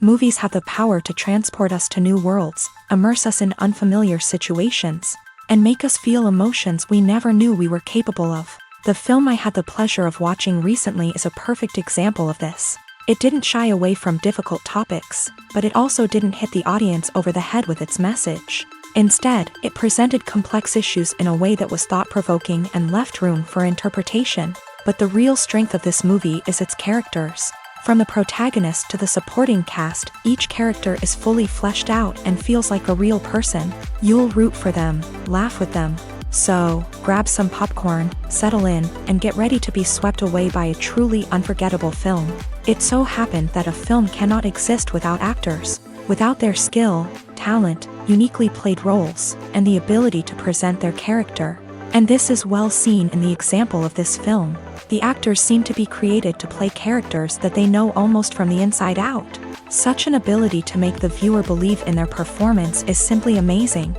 Movies have the power to transport us to new worlds, immerse us in unfamiliar situations, and make us feel emotions we never knew we were capable of. The film I had the pleasure of watching recently is a perfect example of this. It didn't shy away from difficult topics, but it also didn't hit the audience over the head with its message. Instead, it presented complex issues in a way that was thought-provoking and left room for interpretation. But the real strength of this movie is its characters. From the protagonist to the supporting cast, each character is fully fleshed out and feels like a real person. You'll root for them, laugh with them. So, grab some popcorn, settle in, and get ready to be swept away by a truly unforgettable film. It so happened that a film cannot exist without actors. Without their skill, talent, uniquely played roles, and the ability to present their character. And this is well seen in the example of this film. The actors seem to be created to play characters that they know almost from the inside out. Such an ability to make the viewer believe in their performance is simply amazing.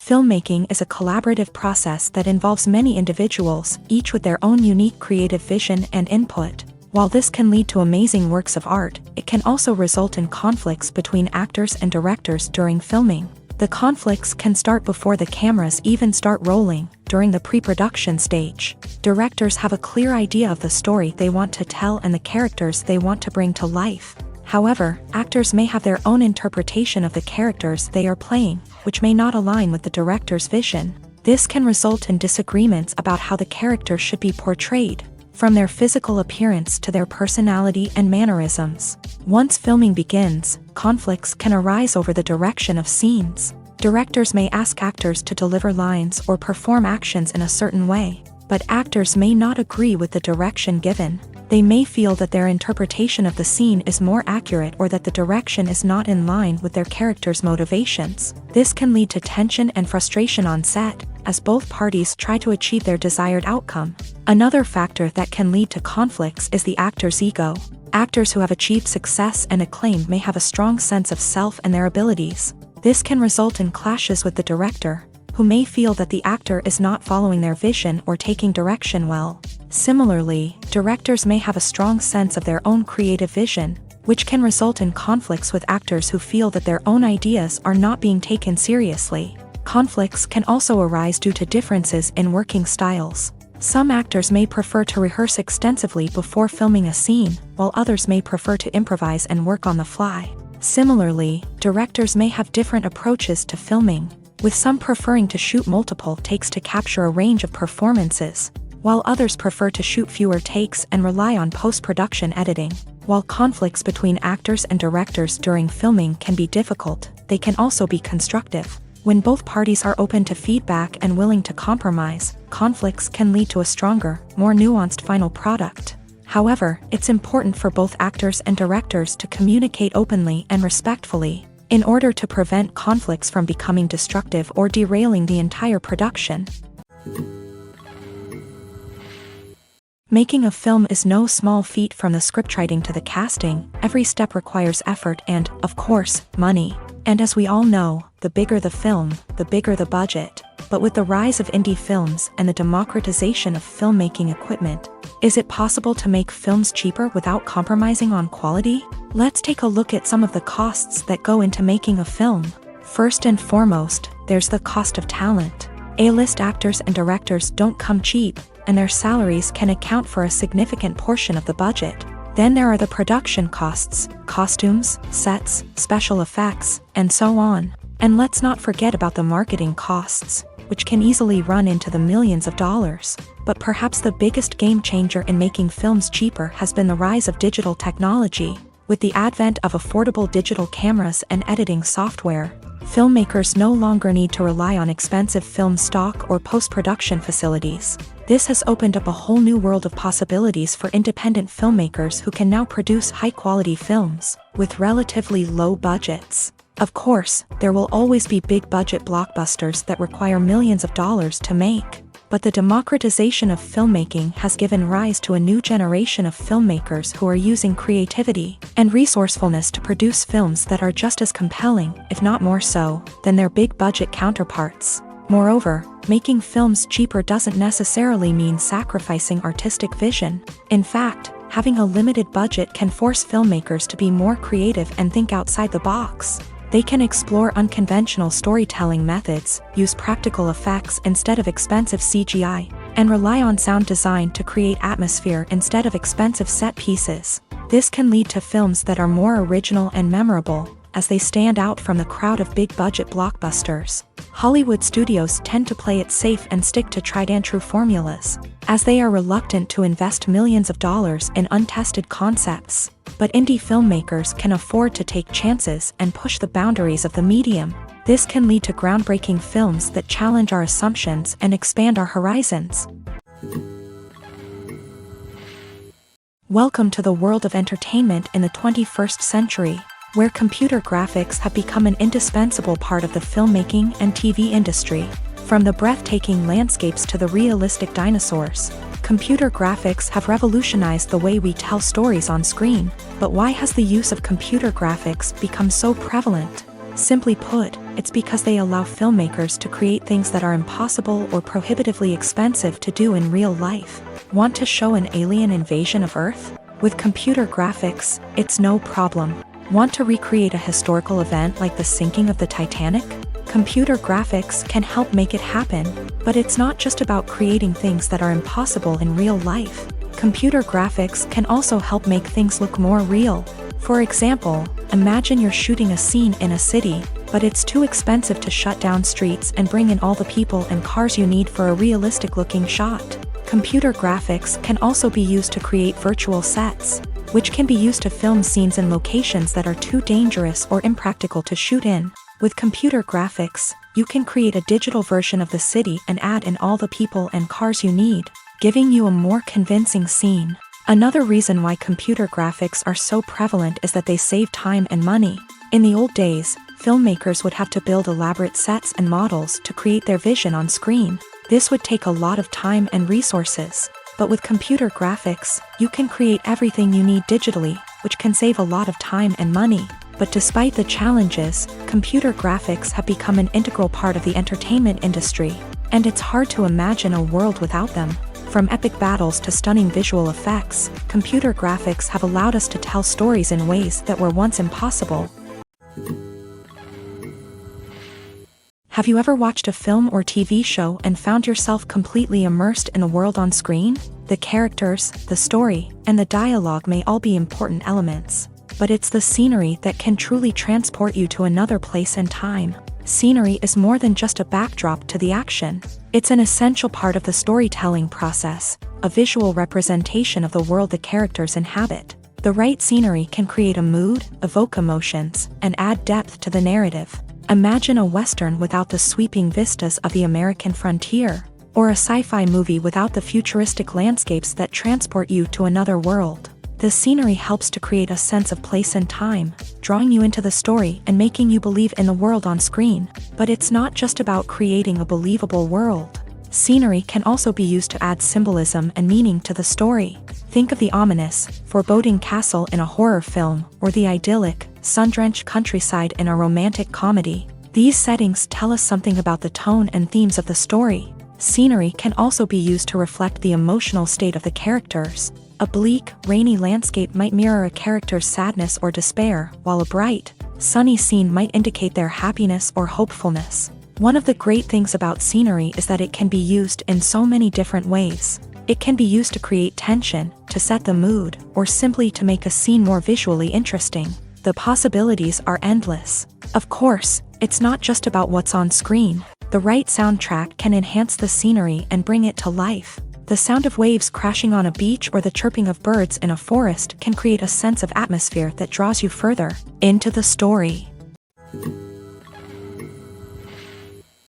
Filmmaking is a collaborative process that involves many individuals, each with their own unique creative vision and input. While this can lead to amazing works of art, it can also result in conflicts between actors and directors during filming. The conflicts can start before the cameras even start rolling, during the pre-production stage. Directors have a clear idea of the story they want to tell and the characters they want to bring to life. However, actors may have their own interpretation of the characters they are playing, which may not align with the director's vision. This can result in disagreements about how the character should be portrayed, from their physical appearance to their personality and mannerisms. Once filming begins, conflicts can arise over the direction of scenes. Directors may ask actors to deliver lines or perform actions in a certain way, but actors may not agree with the direction given. They may feel that their interpretation of the scene is more accurate or that the direction is not in line with their character's motivations. This can lead to tension and frustration on set, as both parties try to achieve their desired outcome. Another factor that can lead to conflicts is the actor's ego. Actors who have achieved success and acclaim may have a strong sense of self and their abilities. This can result in clashes with the director, who may feel that the actor is not following their vision or taking direction well. Similarly, directors may have a strong sense of their own creative vision, which can result in conflicts with actors who feel that their own ideas are not being taken seriously. Conflicts can also arise due to differences in working styles. Some actors may prefer to rehearse extensively before filming a scene, while others may prefer to improvise and work on the fly. Similarly, directors may have different approaches to filming, with some preferring to shoot multiple takes to capture a range of performances, while others prefer to shoot fewer takes and rely on post-production editing. While conflicts between actors and directors during filming can be difficult, they can also be constructive. When both parties are open to feedback and willing to compromise, conflicts can lead to a stronger, more nuanced final product. However, it's important for both actors and directors to communicate openly and respectfully, in order to prevent conflicts from becoming destructive or derailing the entire production. Making a film is no small feat. From the scriptwriting to the casting, every step requires effort and, of course, money. And as we all know, the bigger the film, the bigger the budget. But with the rise of indie films and the democratization of filmmaking equipment, is it possible to make films cheaper without compromising on quality? Let's take a look at some of the costs that go into making a film. First and foremost, there's the cost of talent. A-list actors and directors don't come cheap, and their salaries can account for a significant portion of the budget. Then there are the production costs, costumes, sets, special effects, and so on. And let's not forget about the marketing costs, which can easily run into the millions of dollars. But perhaps the biggest game changer in making films cheaper has been the rise of digital technology. With the advent of affordable digital cameras and editing software, filmmakers no longer need to rely on expensive film stock or post-production facilities. This has opened up a whole new world of possibilities for independent filmmakers who can now produce high-quality films with relatively low budgets. Of course, there will always be big-budget blockbusters that require millions of dollars to make. But the democratization of filmmaking has given rise to a new generation of filmmakers who are using creativity and resourcefulness to produce films that are just as compelling, if not more so, than their big-budget counterparts. Moreover, making films cheaper doesn't necessarily mean sacrificing artistic vision. In fact, Having a limited budget can force filmmakers to be more creative and think outside the box. They can explore unconventional storytelling methods, use practical effects instead of expensive CGI, and rely on sound design to create atmosphere instead of expensive set pieces. This can lead to films that are more original and memorable, as they stand out from the crowd of big-budget blockbusters. Hollywood studios tend to play it safe and stick to tried-and-true formulas, as they are reluctant to invest millions of dollars in untested concepts. But indie filmmakers can afford to take chances and push the boundaries of the medium. This can lead to groundbreaking films that challenge our assumptions and expand our horizons. Welcome to the world of entertainment in the 21st century, where computer graphics have become an indispensable part of the filmmaking and TV industry. From the breathtaking landscapes to the realistic dinosaurs, computer graphics have revolutionized the way we tell stories on screen. But why has the use of computer graphics become so prevalent? Simply put, it's because they allow filmmakers to create things that are impossible or prohibitively expensive to do in real life. Want to show an alien invasion of Earth? With computer graphics, it's no problem. Want to recreate a historical event like the sinking of the Titanic? Computer graphics can help make it happen, but it's not just about creating things that are impossible in real life. Computer graphics can also help make things look more real. For example, imagine you're shooting a scene in a city, but it's too expensive to shut down streets and bring in all the people and cars you need for a realistic-looking shot. Computer graphics can also be used to create virtual sets, which can be used to film scenes in locations that are too dangerous or impractical to shoot in. With computer graphics, you can create a digital version of the city and add in all the people and cars you need, giving you a more convincing scene. Another reason why computer graphics are so prevalent is that they save time and money. In the old days, filmmakers would have to build elaborate sets and models to create their vision on screen. This would take a lot of time and resources. But with computer graphics, you can create everything you need digitally, which can save a lot of time and money. But despite the challenges, computer graphics have become an integral part of the entertainment industry, and it's hard to imagine a world without them. From epic battles to stunning visual effects, computer graphics have allowed us to tell stories in ways that were once impossible. Have you ever watched a film or TV show and found yourself completely immersed in the world on screen? The characters, the story, and the dialogue may all be important elements, but it's the scenery that can truly transport you to another place and time. Scenery is more than just a backdrop to the action. It's an essential part of the storytelling process, a visual representation of the world the characters inhabit. The right scenery can create a mood, evoke emotions, and add depth to the narrative. Imagine a Western without the sweeping vistas of the American frontier, or a sci-fi movie without the futuristic landscapes that transport you to another world. The scenery helps to create a sense of place and time, drawing you into the story and making you believe in the world on screen. But it's not just about creating a believable world. Scenery can also be used to add symbolism and meaning to the story. Think of the ominous, foreboding castle in a horror film, or the idyllic, sun-drenched countryside in a romantic comedy. These settings tell us something about the tone and themes of the story. Scenery can also be used to reflect the emotional state of the characters. A bleak, rainy landscape might mirror a character's sadness or despair, while a bright, sunny scene might indicate their happiness or hopefulness. One of the great things about scenery is that it can be used in so many different ways. It can be used to create tension, to set the mood, or simply to make a scene more visually interesting. The possibilities are endless. Of course, it's not just about what's on screen. The right soundtrack can enhance the scenery and bring it to life. The sound of waves crashing on a beach or the chirping of birds in a forest can create a sense of atmosphere that draws you further into the story.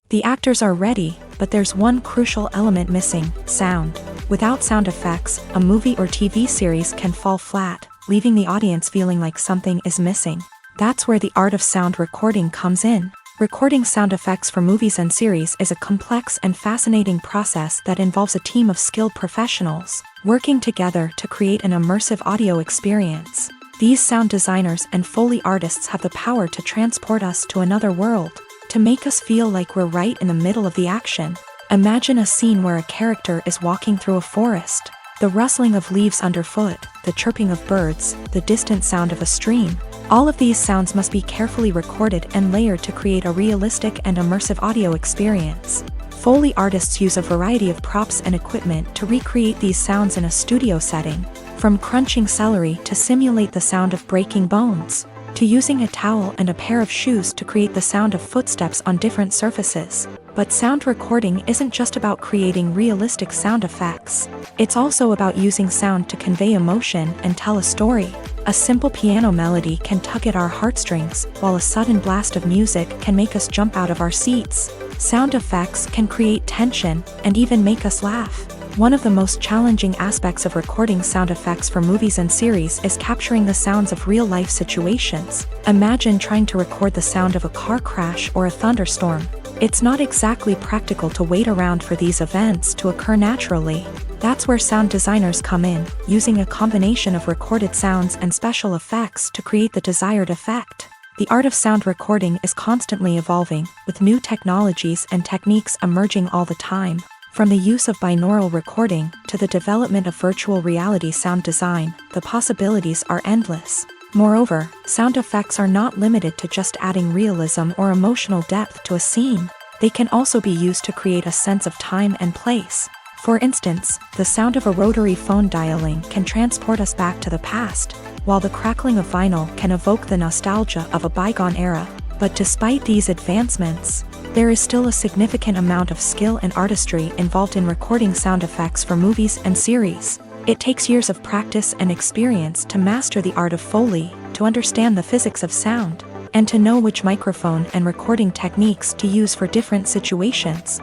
The actors are ready, but there's one crucial element missing: sound. Without sound effects, a movie or TV series can fall flat, leaving the audience feeling like something is missing. That's where the art of sound recording comes in. Recording sound effects for movies and series is a complex and fascinating process that involves a team of skilled professionals working together to create an immersive audio experience. These sound designers and Foley artists have the power to transport us to another world, to make us feel like we're right in the middle of the action. Imagine a scene where a character is walking through a forest. The rustling of leaves underfoot, the chirping of birds, the distant sound of a stream. All of these sounds must be carefully recorded and layered to create a realistic and immersive audio experience. Foley artists use a variety of props and equipment to recreate these sounds in a studio setting, from crunching celery to simulate the sound of breaking bones, to using a towel and a pair of shoes to create the sound of footsteps on different surfaces. But sound recording isn't just about creating realistic sound effects. It's also about using sound to convey emotion and tell a story. A simple piano melody can tug at our heartstrings, while a sudden blast of music can make us jump out of our seats. Sound effects can create tension and even make us laugh. One of the most challenging aspects of recording sound effects for movies and series is capturing the sounds of real-life situations. Imagine trying to record the sound of a car crash or a thunderstorm. It's not exactly practical to wait around for these events to occur naturally. That's where sound designers come in, using a combination of recorded sounds and special effects to create the desired effect. The art of sound recording is constantly evolving, with new technologies and techniques emerging all the time. From the use of binaural recording to the development of virtual reality sound design, the possibilities are endless. Moreover, sound effects are not limited to just adding realism or emotional depth to a scene. They can also be used to create a sense of time and place. For instance, the sound of a rotary phone dialing can transport us back to the past, while the crackling of vinyl can evoke the nostalgia of a bygone era. But despite these advancements, there is still a significant amount of skill and artistry involved in recording sound effects for movies and series. It takes years of practice and experience to master the art of Foley, to understand the physics of sound, and to know which microphone and recording techniques to use for different situations.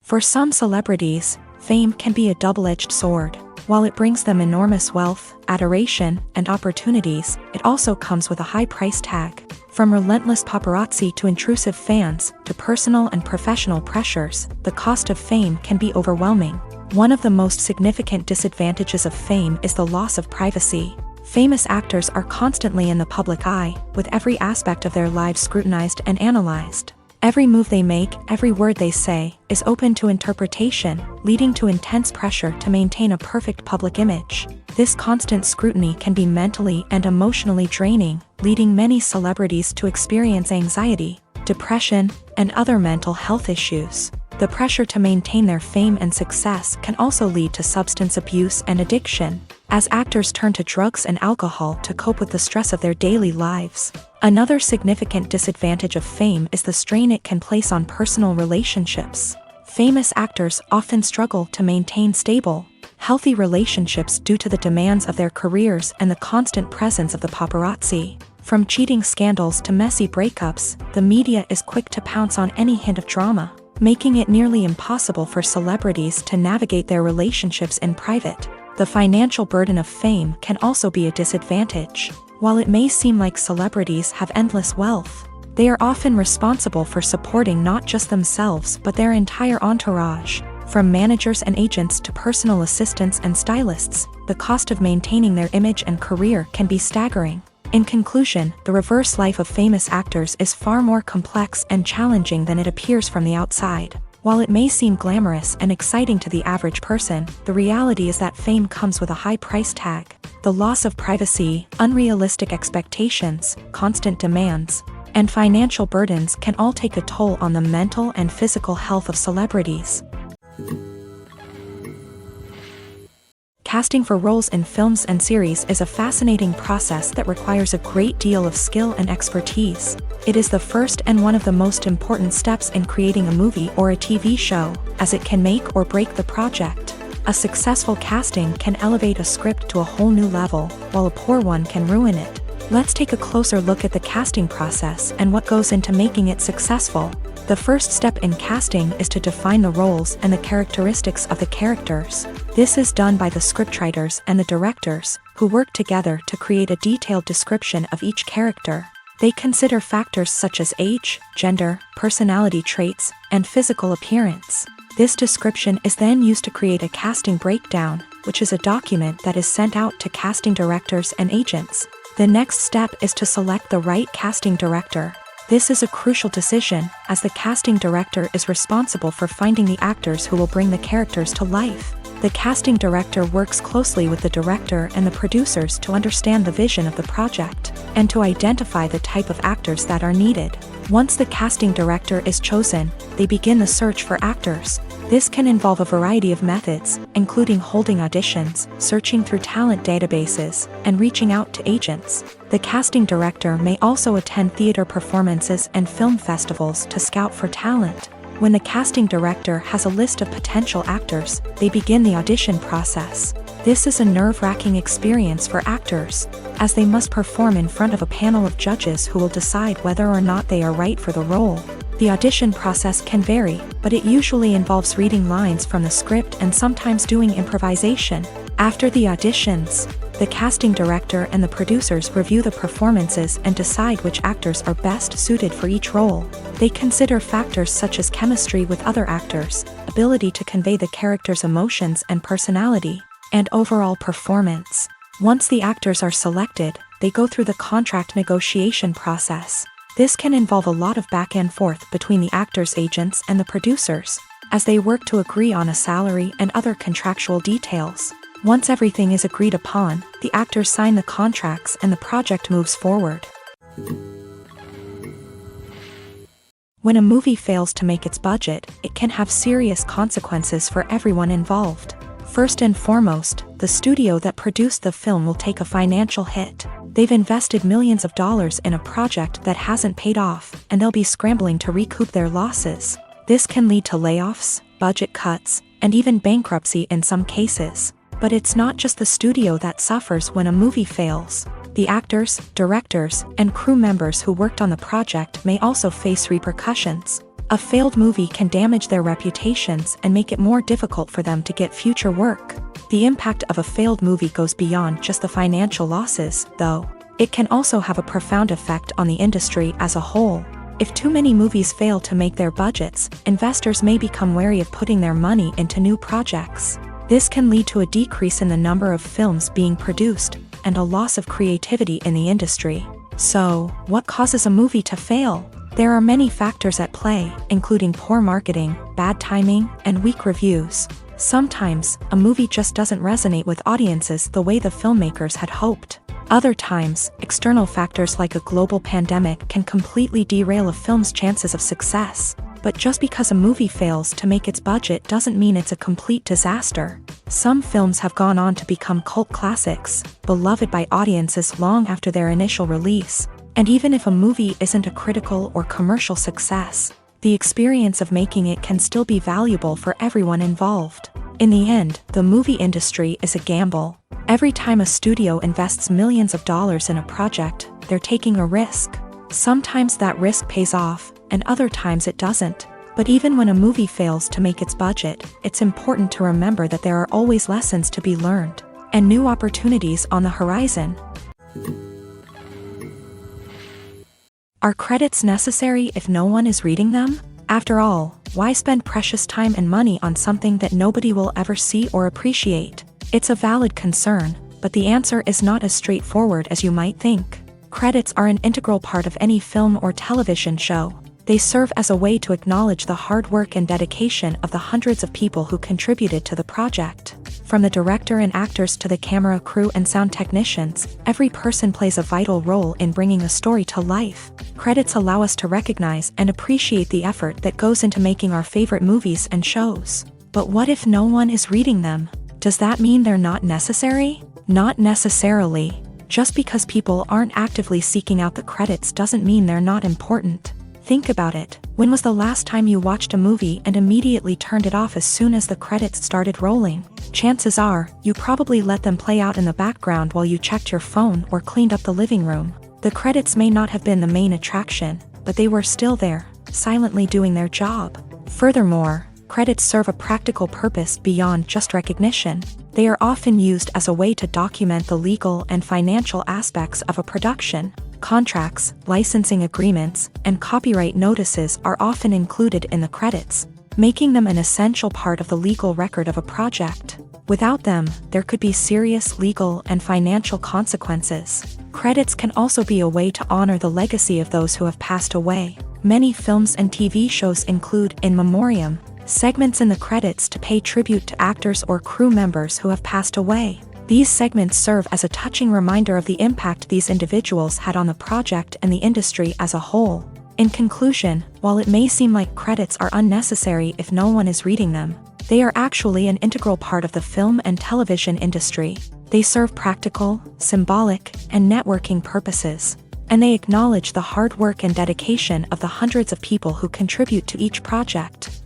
For some celebrities, fame can be a double-edged sword. While it brings them enormous wealth, adoration, and opportunities, it also comes with a high price tag. From relentless paparazzi to intrusive fans, to personal and professional pressures, the cost of fame can be overwhelming. One of the most significant disadvantages of fame is the loss of privacy. Famous actors are constantly in the public eye, with every aspect of their lives scrutinized and analyzed. Every move they make, every word they say, is open to interpretation, leading to intense pressure to maintain a perfect public image. This constant scrutiny can be mentally and emotionally draining, leading many celebrities to experience anxiety, depression, and other mental health issues. The pressure to maintain their fame and success can also lead to substance abuse and addiction, as actors turn to drugs and alcohol to cope with the stress of their daily lives. Another significant disadvantage of fame is the strain it can place on personal relationships. Famous actors often struggle to maintain stable, healthy relationships due to the demands of their careers and the constant presence of the paparazzi. From cheating scandals to messy breakups, the media is quick to pounce on any hint of drama, making it nearly impossible for celebrities to navigate their relationships in private. The financial burden of fame can also be a disadvantage. While it may seem like celebrities have endless wealth, they are often responsible for supporting not just themselves but their entire entourage. From managers and agents to personal assistants and stylists, the cost of maintaining their image and career can be staggering. In conclusion, the reverse life of famous actors is far more complex and challenging than it appears from the outside. While it may seem glamorous and exciting to the average person, the reality is that fame comes with a high price tag. The loss of privacy, unrealistic expectations, constant demands, and financial burdens can all take a toll on the mental and physical health of celebrities. Casting for roles in films and series is a fascinating process that requires a great deal of skill and expertise. It is the first and one of the most important steps in creating a movie or a TV show, as it can make or break the project. A successful casting can elevate a script to a whole new level, while a poor one can ruin it. Let's take a closer look at the casting process and what goes into making it successful. The first step in casting is to define the roles and the characteristics of the characters. This is done by the scriptwriters and the directors, who work together to create a detailed description of each character. They consider factors such as age, gender, personality traits, and physical appearance. This description is then used to create a casting breakdown, which is a document that is sent out to casting directors and agents. The next step is to select the right casting director. This is a crucial decision, as the casting director is responsible for finding the actors who will bring the characters to life. The casting director works closely with the director and the producers to understand the vision of the project, and to identify the type of actors that are needed. Once the casting director is chosen, they begin the search for actors. This can involve a variety of methods, including holding auditions, searching through talent databases, and reaching out to agents. The casting director may also attend theater performances and film festivals to scout for talent. When the casting director has a list of potential actors, they begin the audition process. This is a nerve-wracking experience for actors, as they must perform in front of a panel of judges who will decide whether or not they are right for the role. The audition process can vary, but it usually involves reading lines from the script and sometimes doing improvisation. After the auditions, the casting director and the producers review the performances and decide which actors are best suited for each role. They consider factors such as chemistry with other actors, ability to convey the character's emotions and personality, and overall performance. Once the actors are selected, they go through the contract negotiation process. This can involve a lot of back and forth between the actors' agents and the producers, as they work to agree on a salary and other contractual details. Once everything is agreed upon, the actors sign the contracts and the project moves forward. When a movie fails to make its budget, it can have serious consequences for everyone involved. First and foremost, the studio that produced the film will take a financial hit. They've invested millions of dollars in a project that hasn't paid off, and they'll be scrambling to recoup their losses. This can lead to layoffs, budget cuts, and even bankruptcy in some cases. But it's not just the studio that suffers when a movie fails. The actors, directors, and crew members who worked on the project may also face repercussions. A failed movie can damage their reputations and make it more difficult for them to get future work. The impact of a failed movie goes beyond just the financial losses, though. It can also have a profound effect on the industry as a whole. If too many movies fail to make their budgets, investors may become wary of putting their money into new projects. This can lead to a decrease in the number of films being produced, and a loss of creativity in the industry. So, what causes a movie to fail? There are many factors at play, including poor marketing, bad timing, and weak reviews. Sometimes, a movie just doesn't resonate with audiences the way the filmmakers had hoped. Other times, external factors like a global pandemic can completely derail a film's chances of success. But just because a movie fails to make its budget doesn't mean it's a complete disaster. Some films have gone on to become cult classics, beloved by audiences long after their initial release. And even if a movie isn't a critical or commercial success, the experience of making it can still be valuable for everyone involved. In the end, the movie industry is a gamble. Every time a studio invests millions of dollars in a project, they're taking a risk. Sometimes that risk pays off, and other times it doesn't. But even when a movie fails to make its budget, it's important to remember that there are always lessons to be learned, and new opportunities on the horizon. Are credits necessary if no one is reading them? After all, why spend precious time and money on something that nobody will ever see or appreciate? It's a valid concern, but the answer is not as straightforward as you might think. Credits are an integral part of any film or television show. They serve as a way to acknowledge the hard work and dedication of the hundreds of people who contributed to the project. From the director and actors to the camera crew and sound technicians, every person plays a vital role in bringing a story to life. Credits allow us to recognize and appreciate the effort that goes into making our favorite movies and shows. But what if no one is reading them? Does that mean they're not necessary? Not necessarily. Just because people aren't actively seeking out the credits doesn't mean they're not important. Think about it. When was the last time you watched a movie and immediately turned it off as soon as the credits started rolling? Chances are, you probably let them play out in the background while you checked your phone or cleaned up the living room. The credits may not have been the main attraction, but they were still there, silently doing their job. Furthermore, credits serve a practical purpose beyond just recognition. They are often used as a way to document the legal and financial aspects of a production. Contracts, licensing agreements, and copyright notices are often included in the credits, making them an essential part of the legal record of a project. Without them, there could be serious legal and financial consequences. Credits can also be a way to honor the legacy of those who have passed away. Many films and TV shows include in memoriam segments in the credits to pay tribute to actors or crew members who have passed away. These segments serve as a touching reminder of the impact these individuals had on the project and the industry as a whole. In conclusion, while it may seem like credits are unnecessary if no one is reading them, they are actually an integral part of the film and television industry. They serve practical, symbolic, and networking purposes, and they acknowledge the hard work and dedication of the hundreds of people who contribute to each project.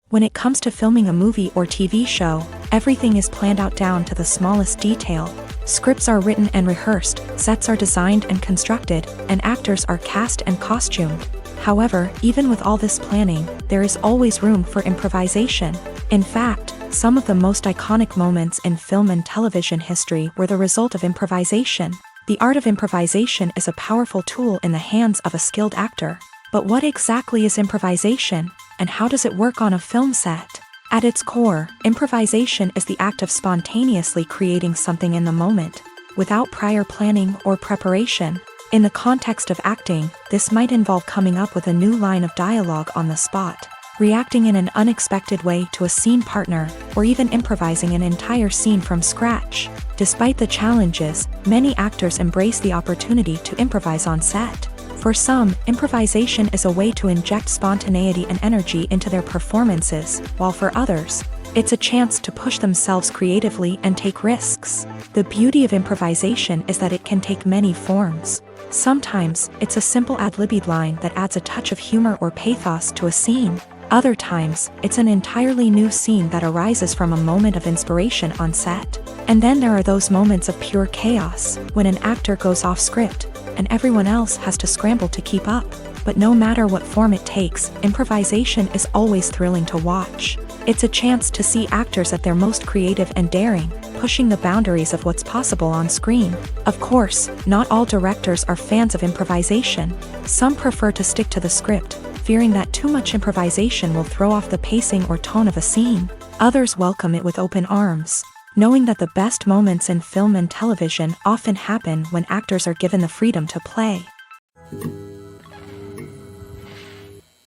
When it comes to filming a movie or TV show, everything is planned out down to the smallest detail. Scripts are written and rehearsed, sets are designed and constructed, and actors are cast and costumed. However, even with all this planning, there is always room for improvisation. In fact, some of the most iconic moments in film and television history were the result of improvisation. The art of improvisation is a powerful tool in the hands of a skilled actor. But what exactly is improvisation, and how does it work on a film set? At its core, improvisation is the act of spontaneously creating something in the moment, without prior planning or preparation. In the context of acting, this might involve coming up with a new line of dialogue on the spot, reacting in an unexpected way to a scene partner, or even improvising an entire scene from scratch. Despite the challenges, many actors embrace the opportunity to improvise on set. For some, improvisation is a way to inject spontaneity and energy into their performances, while for others, it's a chance to push themselves creatively and take risks. The beauty of improvisation is that it can take many forms. Sometimes, it's a simple ad-libbed line that adds a touch of humor or pathos to a scene. Other times, it's an entirely new scene that arises from a moment of inspiration on set. And then there are those moments of pure chaos, when an actor goes off script, and everyone else has to scramble to keep up. But no matter what form it takes, improvisation is always thrilling to watch. It's a chance to see actors at their most creative and daring, pushing the boundaries of what's possible on screen. Of course, not all directors are fans of improvisation. Some prefer to stick to the script, fearing that too much improvisation will throw off the pacing or tone of a scene. Others welcome it with open arms, knowing that the best moments in film and television often happen when actors are given the freedom to play.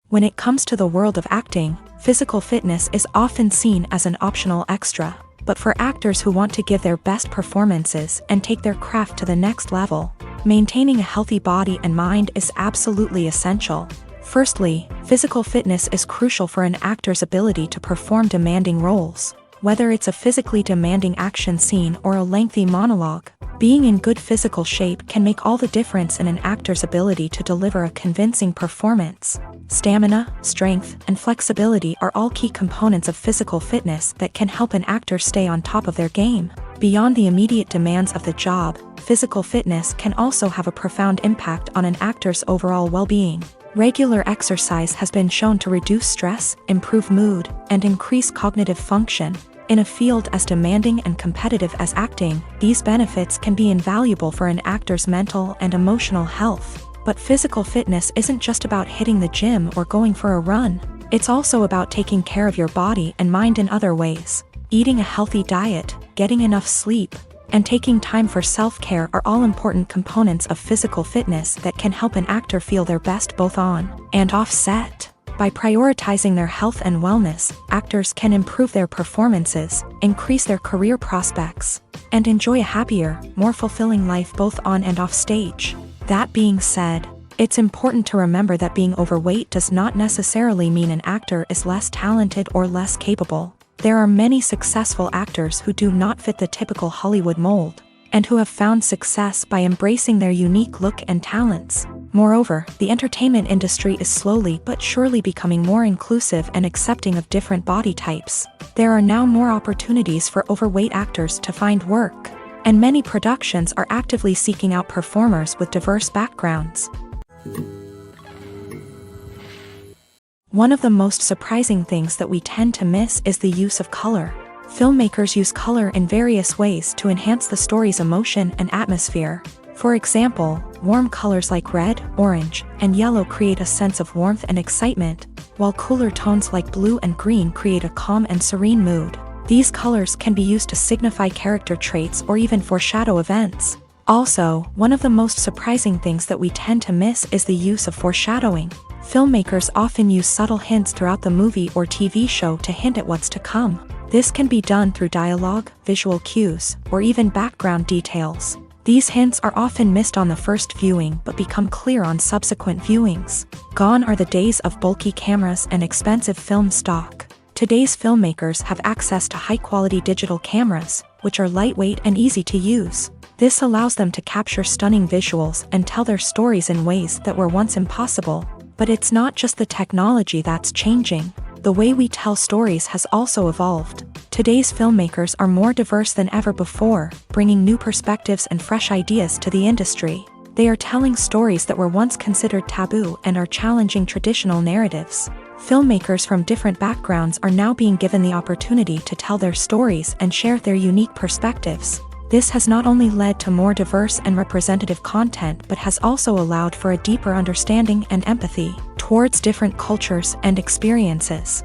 When it comes to the world of acting, physical fitness is often seen as an optional extra. But for actors who want to give their best performances and take their craft to the next level, maintaining a healthy body and mind is absolutely essential. Firstly, physical fitness is crucial for an actor's ability to perform demanding roles. Whether it's a physically demanding action scene or a lengthy monologue, being in good physical shape can make all the difference in an actor's ability to deliver a convincing performance. Stamina, strength, and flexibility are all key components of physical fitness that can help an actor stay on top of their game. Beyond the immediate demands of the job, physical fitness can also have a profound impact on an actor's overall well-being. Regular exercise has been shown to reduce stress, improve mood, and increase cognitive function. In a field as demanding and competitive as acting, these benefits can be invaluable for an actor's mental and emotional health. But physical fitness isn't just about hitting the gym or going for a run. It's also about taking care of your body and mind in other ways. Eating a healthy diet, getting enough sleep, and taking time for self-care are all important components of physical fitness that can help an actor feel their best both on and off set. By prioritizing their health and wellness, actors can improve their performances, increase their career prospects, and enjoy a happier, more fulfilling life both on and off stage. That being said, it's important to remember that being overweight does not necessarily mean an actor is less talented or less capable. There are many successful actors who do not fit the typical Hollywood mold, and who have found success by embracing their unique look and talents. Moreover, the entertainment industry is slowly but surely becoming more inclusive and accepting of different body types. There are now more opportunities for overweight actors to find work, and many productions are actively seeking out performers with diverse backgrounds. One of the most surprising things that we tend to miss is the use of color. Filmmakers use color in various ways to enhance the story's emotion and atmosphere. For example, warm colors like red, orange, and yellow create a sense of warmth and excitement, while cooler tones like blue and green create a calm and serene mood. These colors can be used to signify character traits or even foreshadow events. Also, one of the most surprising things that we tend to miss is the use of foreshadowing. Filmmakers often use subtle hints throughout the movie or TV show to hint at what's to come. This can be done through dialogue, visual cues, or even background details. These hints are often missed on the first viewing but become clear on subsequent viewings. Gone are the days of bulky cameras and expensive film stock. Today's filmmakers have access to high-quality digital cameras, which are lightweight and easy to use. This allows them to capture stunning visuals and tell their stories in ways that were once impossible. But it's not just the technology that's changing. The way we tell stories has also evolved. Today's filmmakers are more diverse than ever before, bringing new perspectives and fresh ideas to the industry. They are telling stories that were once considered taboo and are challenging traditional narratives. Filmmakers from different backgrounds are now being given the opportunity to tell their stories and share their unique perspectives. This has not only led to more diverse and representative content but has also allowed for a deeper understanding and empathy towards different cultures and experiences.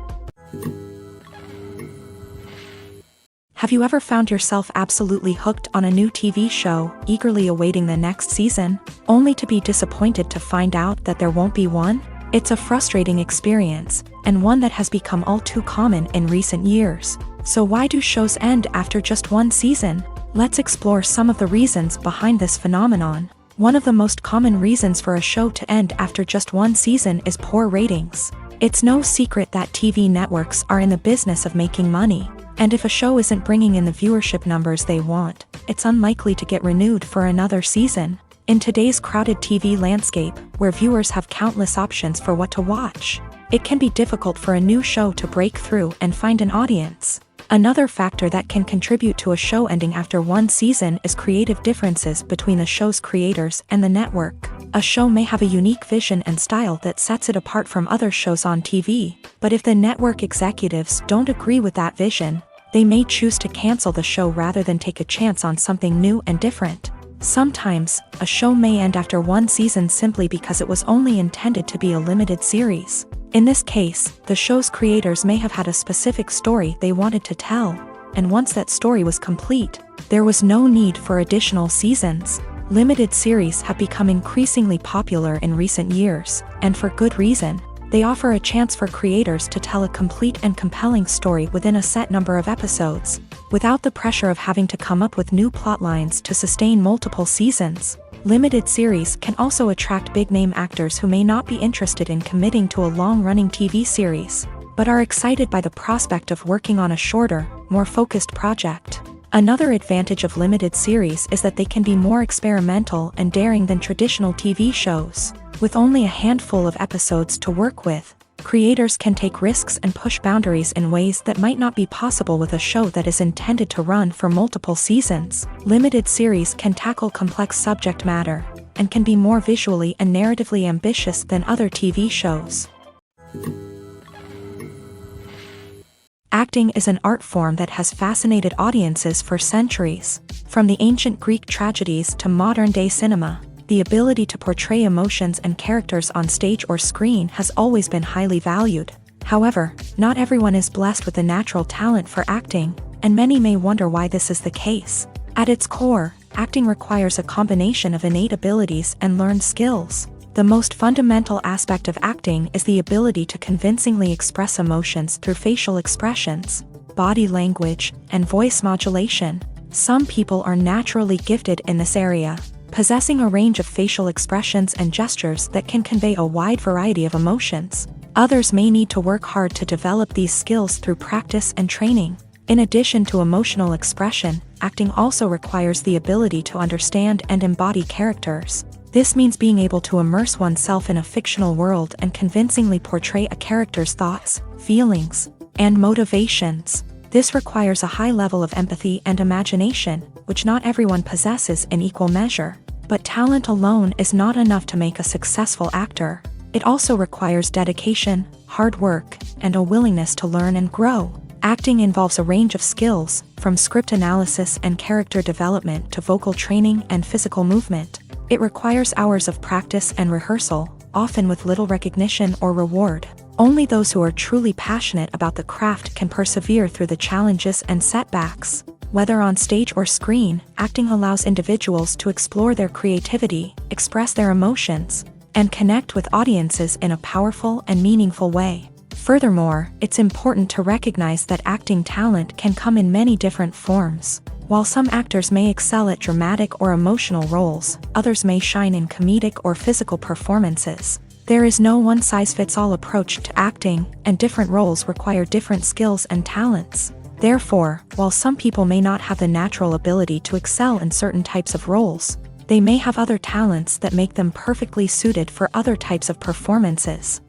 Have you ever found yourself absolutely hooked on a new TV show, eagerly awaiting the next season, only to be disappointed to find out that there won't be one? It's a frustrating experience, and one that has become all too common in recent years. So why do shows end after just one season? Let's explore some of the reasons behind this phenomenon. One of the most common reasons for a show to end after just one season is poor ratings. It's no secret that TV networks are in the business of making money, and if a show isn't bringing in the viewership numbers they want, it's unlikely to get renewed for another season. In today's crowded TV landscape, where viewers have countless options for what to watch, it can be difficult for a new show to break through and find an audience. Another factor that can contribute to a show ending after one season is creative differences between the show's creators and the network. A show may have a unique vision and style that sets it apart from other shows on TV, but if the network executives don't agree with that vision, they may choose to cancel the show rather than take a chance on something new and different. Sometimes, a show may end after one season simply because it was only intended to be a limited series. In this case, the show's creators may have had a specific story they wanted to tell, and once that story was complete, there was no need for additional seasons. Limited series have become increasingly popular in recent years, and for good reason. They offer a chance for creators to tell a complete and compelling story within a set number of episodes, without the pressure of having to come up with new plotlines to sustain multiple seasons. Limited series can also attract big-name actors who may not be interested in committing to a long-running TV series, but are excited by the prospect of working on a shorter, more focused project. Another advantage of limited series is that they can be more experimental and daring than traditional TV shows. With only a handful of episodes to work with, creators can take risks and push boundaries in ways that might not be possible with a show that is intended to run for multiple seasons. Limited series can tackle complex subject matter, and can be more visually and narratively ambitious than other TV shows. Acting is an art form that has fascinated audiences for centuries. From the ancient Greek tragedies to modern-day cinema, the ability to portray emotions and characters on stage or screen has always been highly valued. However, not everyone is blessed with a natural talent for acting, and many may wonder why this is the case. At its core, acting requires a combination of innate abilities and learned skills. The most fundamental aspect of acting is the ability to convincingly express emotions through facial expressions, body language, and voice modulation. Some people are naturally gifted in this area, possessing a range of facial expressions and gestures that can convey a wide variety of emotions. Others may need to work hard to develop these skills through practice and training. In addition to emotional expression, acting also requires the ability to understand and embody characters. This means being able to immerse oneself in a fictional world and convincingly portray a character's thoughts, feelings, and motivations. This requires a high level of empathy and imagination, which not everyone possesses in equal measure. But talent alone is not enough to make a successful actor. It also requires dedication, hard work, and a willingness to learn and grow. Acting involves a range of skills, from script analysis and character development to vocal training and physical movement. It requires hours of practice and rehearsal, often with little recognition or reward. Only those who are truly passionate about the craft can persevere through the challenges and setbacks. Whether on stage or screen, acting allows individuals to explore their creativity, express their emotions, and connect with audiences in a powerful and meaningful way. Furthermore, it's important to recognize that acting talent can come in many different forms. While some actors may excel at dramatic or emotional roles, others may shine in comedic or physical performances. There is no one-size-fits-all approach to acting, and different roles require different skills and talents. Therefore, while some people may not have the natural ability to excel in certain types of roles, they may have other talents that make them perfectly suited for other types of performances.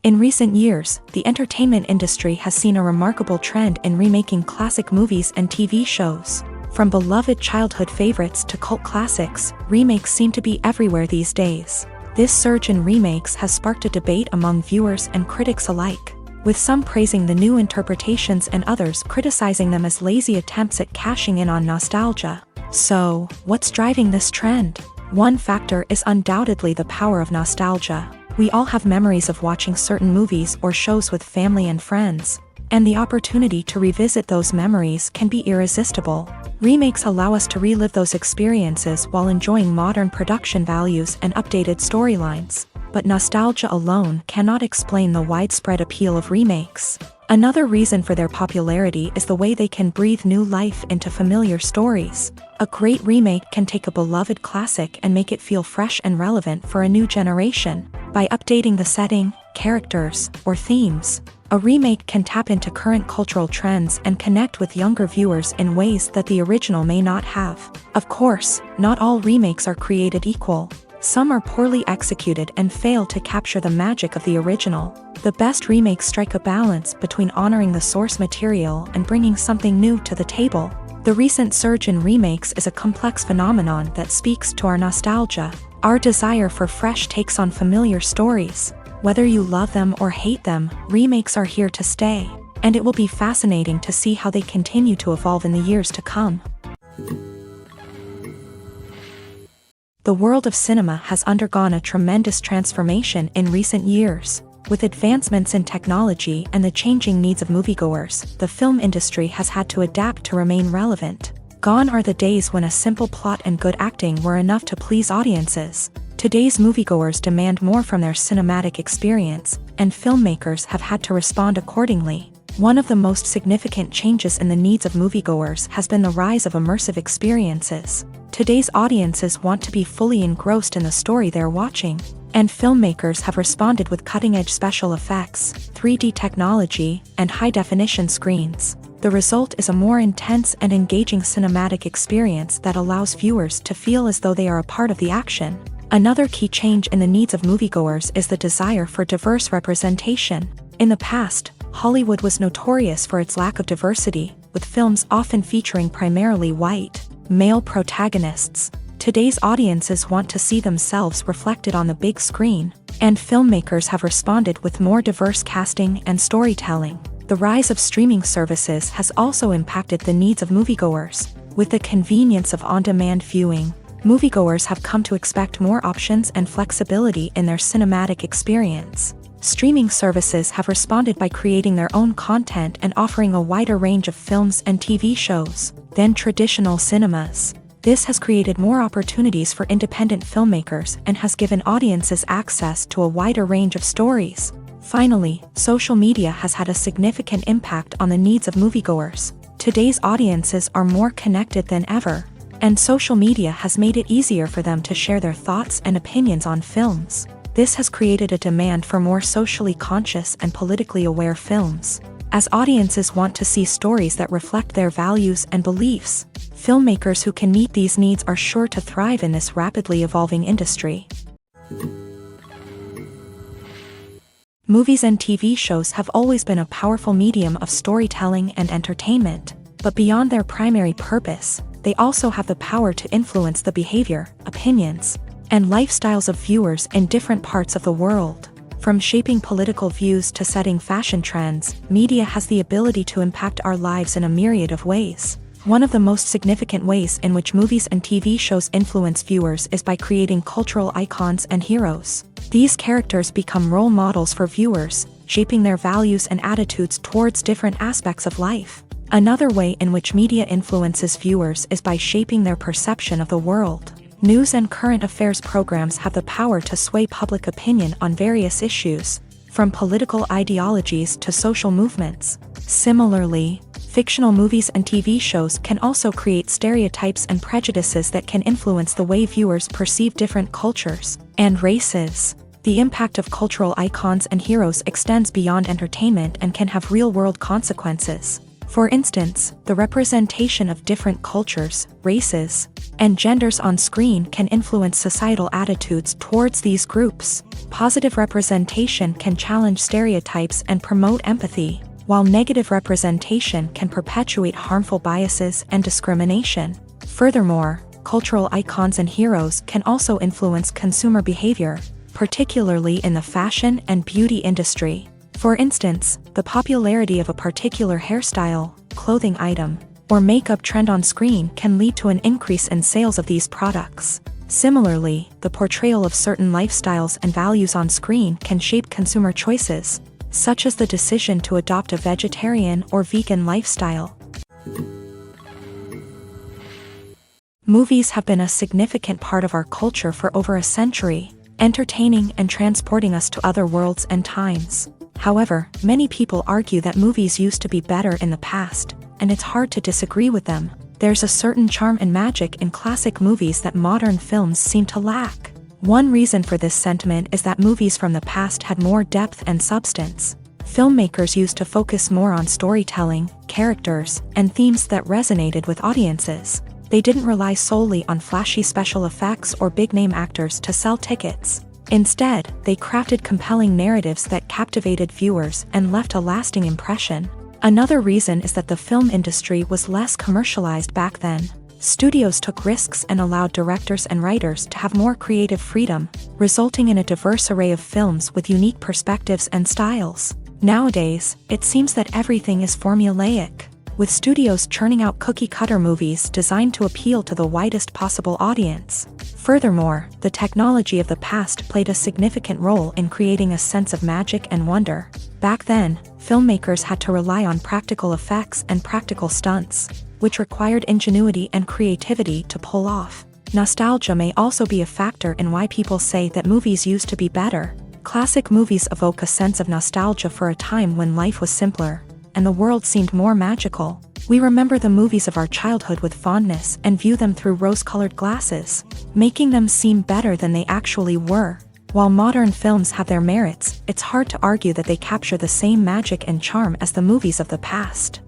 In recent years, the entertainment industry has seen a remarkable trend in remaking classic movies and TV shows. From beloved childhood favorites to cult classics, remakes seem to be everywhere these days. This surge in remakes has sparked a debate among viewers and critics alike, with some praising the new interpretations and others criticizing them as lazy attempts at cashing in on nostalgia. So, what's driving this trend? One factor is undoubtedly the power of nostalgia. We all have memories of watching certain movies or shows with family and friends, and the opportunity to revisit those memories can be irresistible. Remakes allow us to relive those experiences while enjoying modern production values and updated storylines. But nostalgia alone cannot explain the widespread appeal of remakes. Another reason for their popularity is the way they can breathe new life into familiar stories. A great remake can take a beloved classic and make it feel fresh and relevant for a new generation. By updating the setting, characters, or themes, a remake can tap into current cultural trends and connect with younger viewers in ways that the original may not have. Of course, not all remakes are created equal. Some are poorly executed and fail to capture the magic of the original. The best remakes strike a balance between honoring the source material and bringing something new to the table. The recent surge in remakes is a complex phenomenon that speaks to our nostalgia, our desire for fresh takes on familiar stories. Whether you love them or hate them, remakes are here to stay, and it will be fascinating to see how they continue to evolve in the years to come. The world of cinema has undergone a tremendous transformation in recent years. With advancements in technology and the changing needs of moviegoers, the film industry has had to adapt to remain relevant. Gone are the days when a simple plot and good acting were enough to please audiences. Today's moviegoers demand more from their cinematic experience, and filmmakers have had to respond accordingly. One of the most significant changes in the needs of moviegoers has been the rise of immersive experiences. Today's audiences want to be fully engrossed in the story they're watching, and filmmakers have responded with cutting-edge special effects, 3D technology, and high-definition screens. The result is a more intense and engaging cinematic experience that allows viewers to feel as though they are a part of the action. Another key change in the needs of moviegoers is the desire for diverse representation. In the past, Hollywood was notorious for its lack of diversity, with films often featuring primarily white, male protagonists. Today's audiences want to see themselves reflected on the big screen, and filmmakers have responded with more diverse casting and storytelling. The rise of streaming services has also impacted the needs of moviegoers. With the convenience of on-demand viewing, moviegoers have come to expect more options and flexibility in their cinematic experience. Streaming services have responded by creating their own content and offering a wider range of films and TV shows than traditional cinemas. This has created more opportunities for independent filmmakers and has given audiences access to a wider range of stories. Finally, social media has had a significant impact on the needs of moviegoers. Today's audiences are more connected than ever, and social media has made it easier for them to share their thoughts and opinions on films. This has created a demand for more socially conscious and politically aware films. As audiences want to see stories that reflect their values and beliefs, filmmakers who can meet these needs are sure to thrive in this rapidly evolving industry. Movies and TV shows have always been a powerful medium of storytelling and entertainment, but beyond their primary purpose, they also have the power to influence the behavior, opinions, and lifestyles of viewers in different parts of the world. From shaping political views to setting fashion trends, media has the ability to impact our lives in a myriad of ways. One of the most significant ways in which movies and TV shows influence viewers is by creating cultural icons and heroes. These characters become role models for viewers, shaping their values and attitudes towards different aspects of life. Another way in which media influences viewers is by shaping their perception of the world. News and current affairs programs have the power to sway public opinion on various issues, from political ideologies to social movements. Similarly, fictional movies and TV shows can also create stereotypes and prejudices that can influence the way viewers perceive different cultures and races. The impact of cultural icons and heroes extends beyond entertainment and can have real-world consequences. For instance, the representation of different cultures, races, and genders on screen can influence societal attitudes towards these groups. Positive representation can challenge stereotypes and promote empathy, while negative representation can perpetuate harmful biases and discrimination. Furthermore, cultural icons and heroes can also influence consumer behavior, particularly in the fashion and beauty industry. For instance, the popularity of a particular hairstyle, clothing item, or makeup trend on screen can lead to an increase in sales of these products. Similarly, the portrayal of certain lifestyles and values on screen can shape consumer choices, such as the decision to adopt a vegetarian or vegan lifestyle. Movies have been a significant part of our culture for over a century, entertaining and transporting us to other worlds and times. However, many people argue that movies used to be better in the past, and it's hard to disagree with them. There's a certain charm and magic in classic movies that modern films seem to lack. One reason for this sentiment is that movies from the past had more depth and substance. Filmmakers used to focus more on storytelling, characters, and themes that resonated with audiences. They didn't rely solely on flashy special effects or big-name actors to sell tickets. Instead, they crafted compelling narratives that captivated viewers and left a lasting impression. Another reason is that the film industry was less commercialized back then. Studios took risks and allowed directors and writers to have more creative freedom, resulting in a diverse array of films with unique perspectives and styles. Nowadays, it seems that everything is formulaic, with studios churning out cookie-cutter movies designed to appeal to the widest possible audience. Furthermore, the technology of the past played a significant role in creating a sense of magic and wonder. Back then, filmmakers had to rely on practical effects and practical stunts, which required ingenuity and creativity to pull off. Nostalgia may also be a factor in why people say that movies used to be better. Classic movies evoke a sense of nostalgia for a time when life was simpler, and the world seemed more magical. We remember the movies of our childhood with fondness and view them through rose-colored glasses, making them seem better than they actually were. While modern films have their merits, it's hard to argue that they capture the same magic and charm as the movies of the past.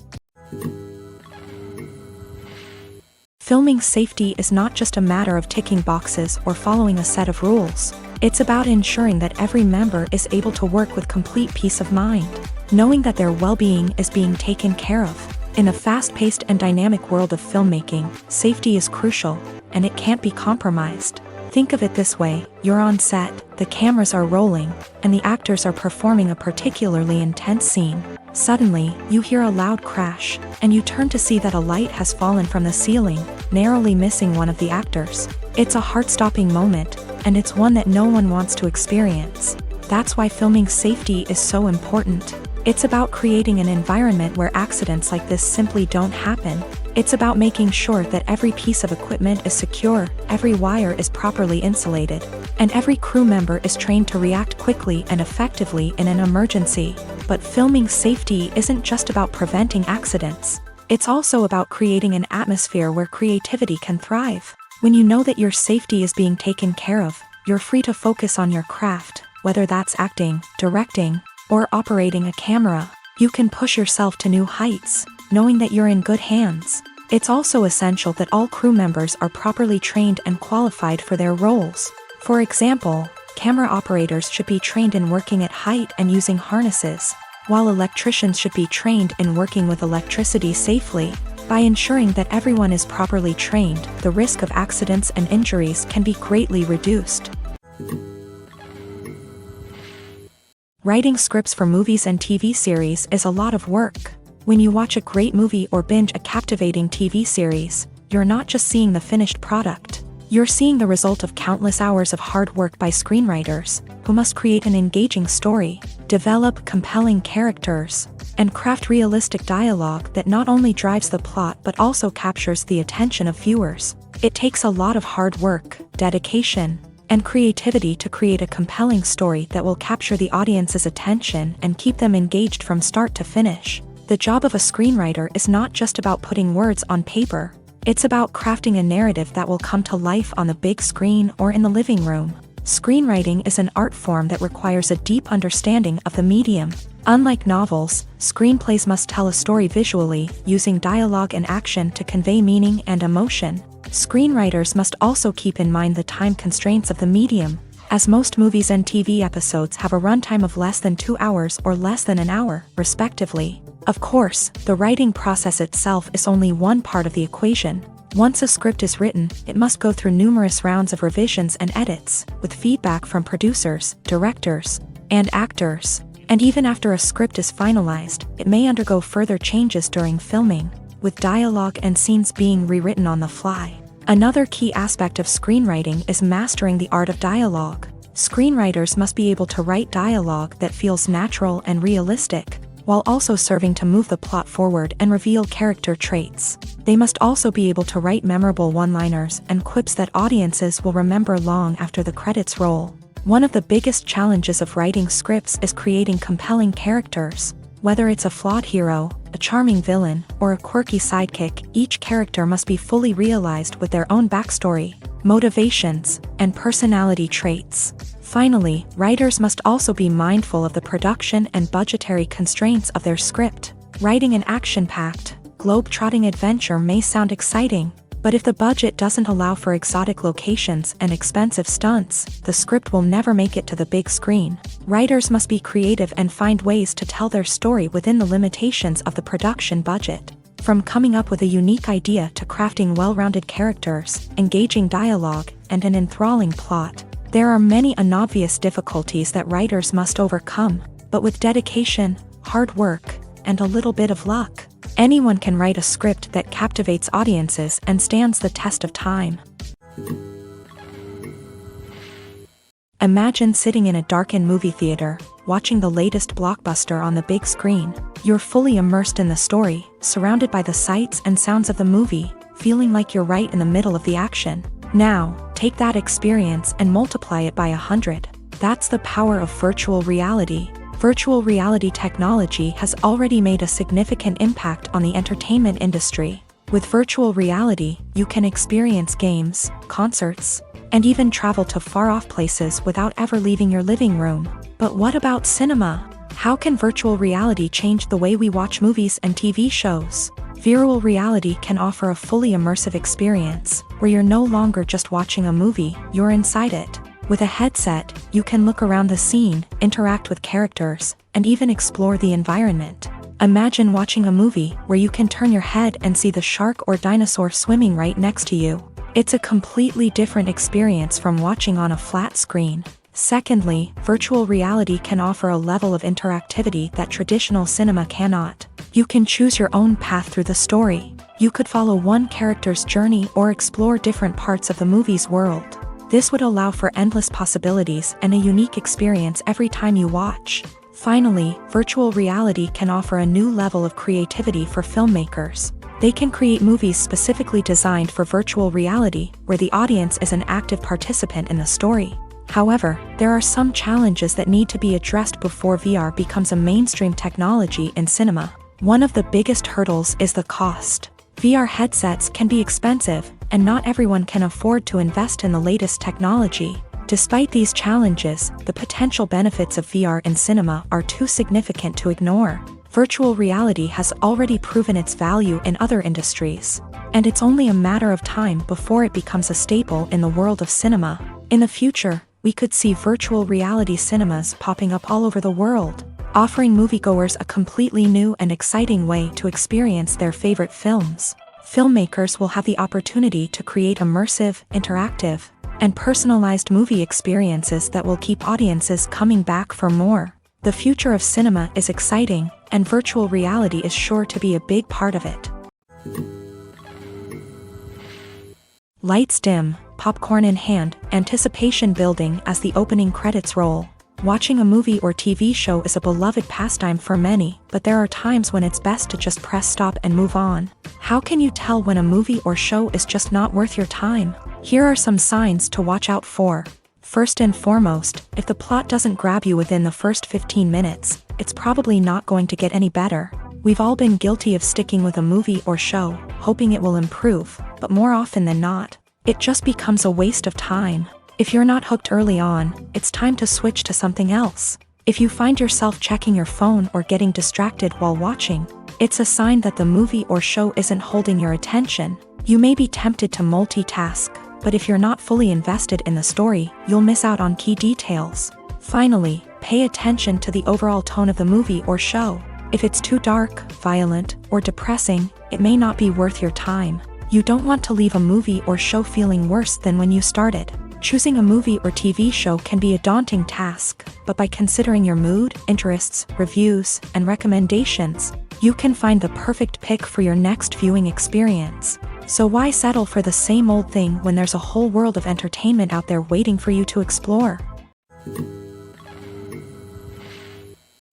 Filming safety is not just a matter of ticking boxes or following a set of rules. It's about ensuring that every member is able to work with complete peace of mind, knowing that their well-being is being taken care of. In a fast-paced and dynamic world of filmmaking, safety is crucial, and it can't be compromised. Think of it this way: you're on set, the cameras are rolling, and the actors are performing a particularly intense scene. Suddenly, you hear a loud crash, and you turn to see that a light has fallen from the ceiling, narrowly missing one of the actors. It's a heart-stopping moment, and it's one that no one wants to experience. That's why filming safety is so important. It's about creating an environment where accidents like this simply don't happen. It's about making sure that every piece of equipment is secure, every wire is properly insulated, and every crew member is trained to react quickly and effectively in an emergency. But filming safety isn't just about preventing accidents. It's also about creating an atmosphere where creativity can thrive. When you know that your safety is being taken care of, you're free to focus on your craft, whether that's acting, directing, or operating a camera. You can push yourself to new heights, knowing that you're in good hands. It's also essential that all crew members are properly trained and qualified for their roles. For example, camera operators should be trained in working at height and using harnesses, while electricians should be trained in working with electricity safely. By ensuring that everyone is properly trained, the risk of accidents and injuries can be greatly reduced. Writing scripts for movies and TV series is a lot of work. When you watch a great movie or binge a captivating TV series, you're not just seeing the finished product. You're seeing the result of countless hours of hard work by screenwriters, who must create an engaging story, develop compelling characters, and craft realistic dialogue that not only drives the plot but also captures the attention of viewers. It takes a lot of hard work, dedication, and creativity to create a compelling story that will capture the audience's attention and keep them engaged from start to finish. The job of a screenwriter is not just about putting words on paper. It's about crafting a narrative that will come to life on the big screen or in the living room. Screenwriting is an art form that requires a deep understanding of the medium. Unlike novels, screenplays must tell a story visually, using dialogue and action to convey meaning and emotion. Screenwriters must also keep in mind the time constraints of the medium, as most movies and TV episodes have a runtime of less than 2 hours or less than an hour, respectively. Of course, the writing process itself is only one part of the equation. Once a script is written, it must go through numerous rounds of revisions and edits, with feedback from producers, directors, and actors. And even after a script is finalized, it may undergo further changes during filming, with dialogue and scenes being rewritten on the fly. Another key aspect of screenwriting is mastering the art of dialogue. Screenwriters must be able to write dialogue that feels natural and realistic, while also serving to move the plot forward and reveal character traits. They must also be able to write memorable one-liners and quips that audiences will remember long after the credits roll. One of the biggest challenges of writing scripts is creating compelling characters. Whether it's a flawed hero, a charming villain, or a quirky sidekick, each character must be fully realized with their own backstory, motivations, and personality traits. Finally, writers must also be mindful of the production and budgetary constraints of their script. Writing an action-packed, globe-trotting adventure may sound exciting, but if the budget doesn't allow for exotic locations and expensive stunts, the script will never make it to the big screen. Writers must be creative and find ways to tell their story within the limitations of the production budget. From coming up with a unique idea to crafting well-rounded characters, engaging dialogue, and an enthralling plot, there are many unobvious difficulties that writers must overcome, but with dedication, hard work, and a little bit of luck, anyone can write a script that captivates audiences and stands the test of time. Imagine sitting in a darkened movie theater, watching the latest blockbuster on the big screen. You're fully immersed in the story, surrounded by the sights and sounds of the movie, feeling like you're right in the middle of the action. Now, take that experience and multiply it by 100. That's the power of virtual reality. Virtual reality technology has already made a significant impact on the entertainment industry. With virtual reality, you can experience games, concerts, and even travel to far-off places without ever leaving your living room. But what about cinema? How can virtual reality change the way we watch movies and TV shows? Virtual reality can offer a fully immersive experience, where you're no longer just watching a movie, you're inside it. With a headset, you can look around the scene, interact with characters, and even explore the environment. Imagine watching a movie where you can turn your head and see the shark or dinosaur swimming right next to you. It's a completely different experience from watching on a flat screen. Secondly, virtual reality can offer a level of interactivity that traditional cinema cannot. You can choose your own path through the story. You could follow one character's journey or explore different parts of the movie's world. This would allow for endless possibilities and a unique experience every time you watch. Finally, virtual reality can offer a new level of creativity for filmmakers. They can create movies specifically designed for virtual reality, where the audience is an active participant in the story. However, there are some challenges that need to be addressed before VR becomes a mainstream technology in cinema. One of the biggest hurdles is the cost. VR headsets can be expensive, and not everyone can afford to invest in the latest technology. Despite these challenges, the potential benefits of VR in cinema are too significant to ignore. Virtual reality has already proven its value in other industries, and it's only a matter of time before it becomes a staple in the world of cinema. In the future, we could see virtual reality cinemas popping up all over the world, offering moviegoers a completely new and exciting way to experience their favorite films. Filmmakers will have the opportunity to create immersive, interactive, and personalized movie experiences that will keep audiences coming back for more. The future of cinema is exciting, and virtual reality is sure to be a big part of it. Lights dim, popcorn in hand, anticipation building as the opening credits roll. Watching a movie or TV show is a beloved pastime for many, but there are times when it's best to just press stop and move on. How can you tell when a movie or show is just not worth your time? Here are some signs to watch out for. First and foremost, if the plot doesn't grab you within the first 15 minutes, it's probably not going to get any better. We've all been guilty of sticking with a movie or show, hoping it will improve, but more often than not, it just becomes a waste of time. If you're not hooked early on, it's time to switch to something else. If you find yourself checking your phone or getting distracted while watching, it's a sign that the movie or show isn't holding your attention. You may be tempted to multitask, but if you're not fully invested in the story, you'll miss out on key details. Finally, pay attention to the overall tone of the movie or show. If it's too dark, violent, or depressing, it may not be worth your time. You don't want to leave a movie or show feeling worse than when you started. Choosing a movie or TV show can be a daunting task, but by considering your mood, interests, reviews, and recommendations, you can find the perfect pick for your next viewing experience. So why settle for the same old thing when there's a whole world of entertainment out there waiting for you to explore?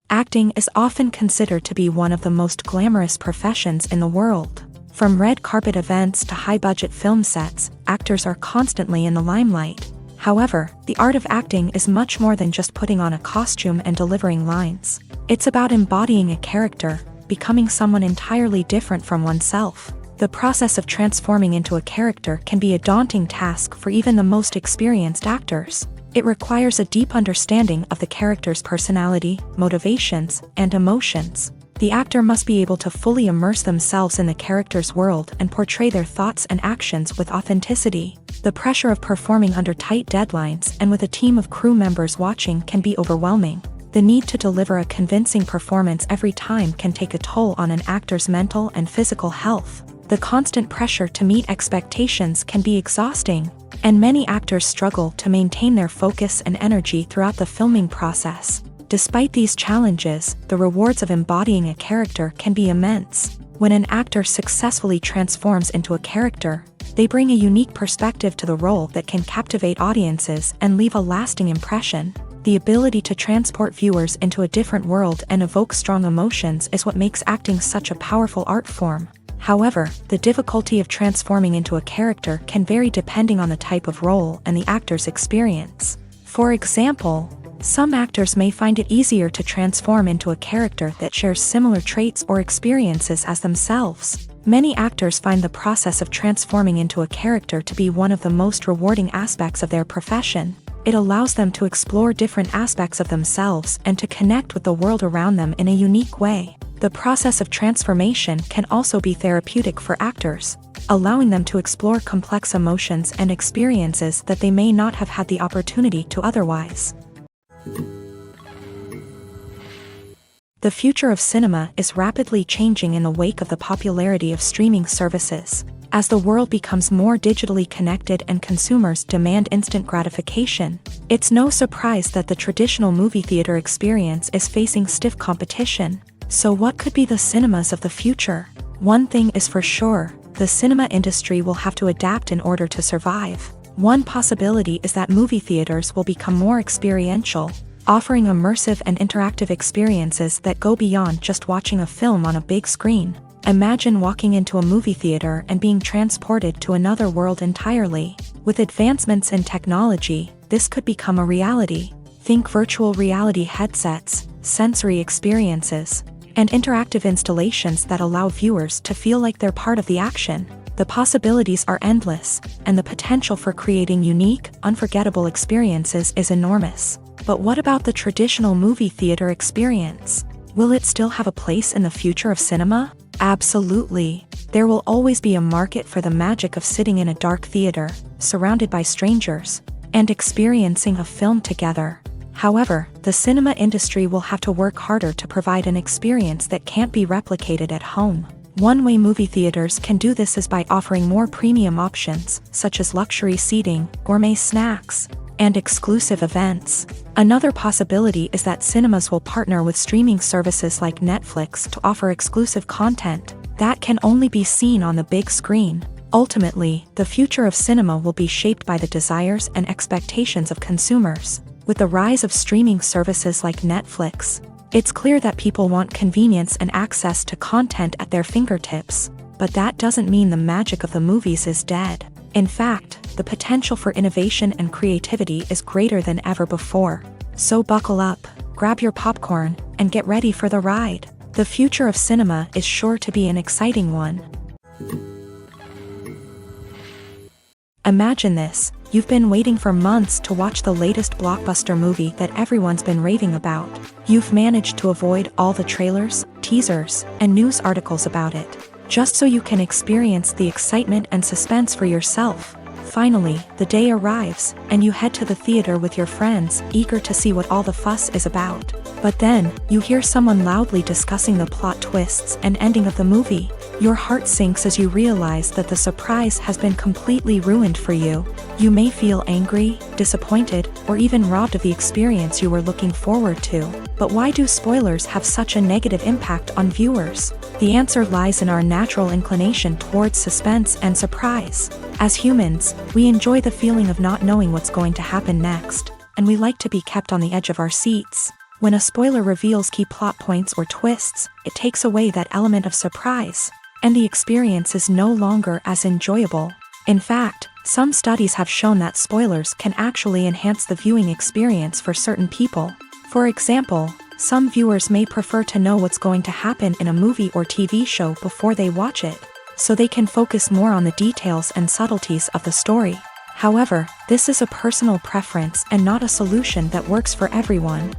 Acting is often considered to be one of the most glamorous professions in the world. From red carpet events to high-budget film sets, actors are constantly in the limelight. However, the art of acting is much more than just putting on a costume and delivering lines. It's about embodying a character, becoming someone entirely different from oneself. The process of transforming into a character can be a daunting task for even the most experienced actors. It requires a deep understanding of the character's personality, motivations, and emotions. The actor must be able to fully immerse themselves in the character's world and portray their thoughts and actions with authenticity. The pressure of performing under tight deadlines and with a team of crew members watching can be overwhelming. The need to deliver a convincing performance every time can take a toll on an actor's mental and physical health. The constant pressure to meet expectations can be exhausting, and many actors struggle to maintain their focus and energy throughout the filming process. Despite these challenges, the rewards of embodying a character can be immense. When an actor successfully transforms into a character, they bring a unique perspective to the role that can captivate audiences and leave a lasting impression. The ability to transport viewers into a different world and evoke strong emotions is what makes acting such a powerful art form. However, the difficulty of transforming into a character can vary depending on the type of role and the actor's experience. For example, some actors may find it easier to transform into a character that shares similar traits or experiences as themselves. Many actors find the process of transforming into a character to be one of the most rewarding aspects of their profession. It allows them to explore different aspects of themselves and to connect with the world around them in a unique way. The process of transformation can also be therapeutic for actors, allowing them to explore complex emotions and experiences that they may not have had the opportunity to otherwise. The future of cinema is rapidly changing in the wake of the popularity of streaming services. As the world becomes more digitally connected and consumers demand instant gratification, it's no surprise that the traditional movie theater experience is facing stiff competition. So what could be the cinemas of the future? One thing is for sure, the cinema industry will have to adapt in order to survive. One possibility is that movie theaters will become more experiential, offering immersive and interactive experiences that go beyond just watching a film on a big screen. Imagine walking into a movie theater and being transported to another world entirely. With advancements in technology, this could become a reality. Think virtual reality headsets, sensory experiences, and interactive installations that allow viewers to feel like they're part of the action. The possibilities are endless, and the potential for creating unique, unforgettable experiences is enormous. But what about the traditional movie theater experience? Will it still have a place in the future of cinema? Absolutely. There will always be a market for the magic of sitting in a dark theater, surrounded by strangers, and experiencing a film together. However, the cinema industry will have to work harder to provide an experience that can't be replicated at home. One way movie theaters can do this is by offering more premium options, such as luxury seating, gourmet snacks, and exclusive events. Another possibility is that cinemas will partner with streaming services like Netflix to offer exclusive content that can only be seen on the big screen. Ultimately, the future of cinema will be shaped by the desires and expectations of consumers. With the rise of streaming services like Netflix, it's clear that people want convenience and access to content at their fingertips. But that doesn't mean the magic of the movies is dead. In fact, the potential for innovation and creativity is greater than ever before. So buckle up, grab your popcorn, and get ready for the ride. The future of cinema is sure to be an exciting one. Imagine this: you've been waiting for months to watch the latest blockbuster movie that everyone's been raving about. You've managed to avoid all the trailers, teasers, and news articles about it, just so you can experience the excitement and suspense for yourself. Finally, the day arrives, and you head to the theater with your friends, eager to see what all the fuss is about. But then, you hear someone loudly discussing the plot twists and ending of the movie. Your heart sinks as you realize that the surprise has been completely ruined for you. You may feel angry, disappointed, or even robbed of the experience you were looking forward to. But why do spoilers have such a negative impact on viewers? The answer lies in our natural inclination towards suspense and surprise. As humans, we enjoy the feeling of not knowing what's going to happen next, and we like to be kept on the edge of our seats. When a spoiler reveals key plot points or twists, it takes away that element of surprise, and the experience is no longer as enjoyable. In fact, some studies have shown that spoilers can actually enhance the viewing experience for certain people. For example, some viewers may prefer to know what's going to happen in a movie or TV show before they watch it, so they can focus more on the details and subtleties of the story. However, this is a personal preference and not a solution that works for everyone.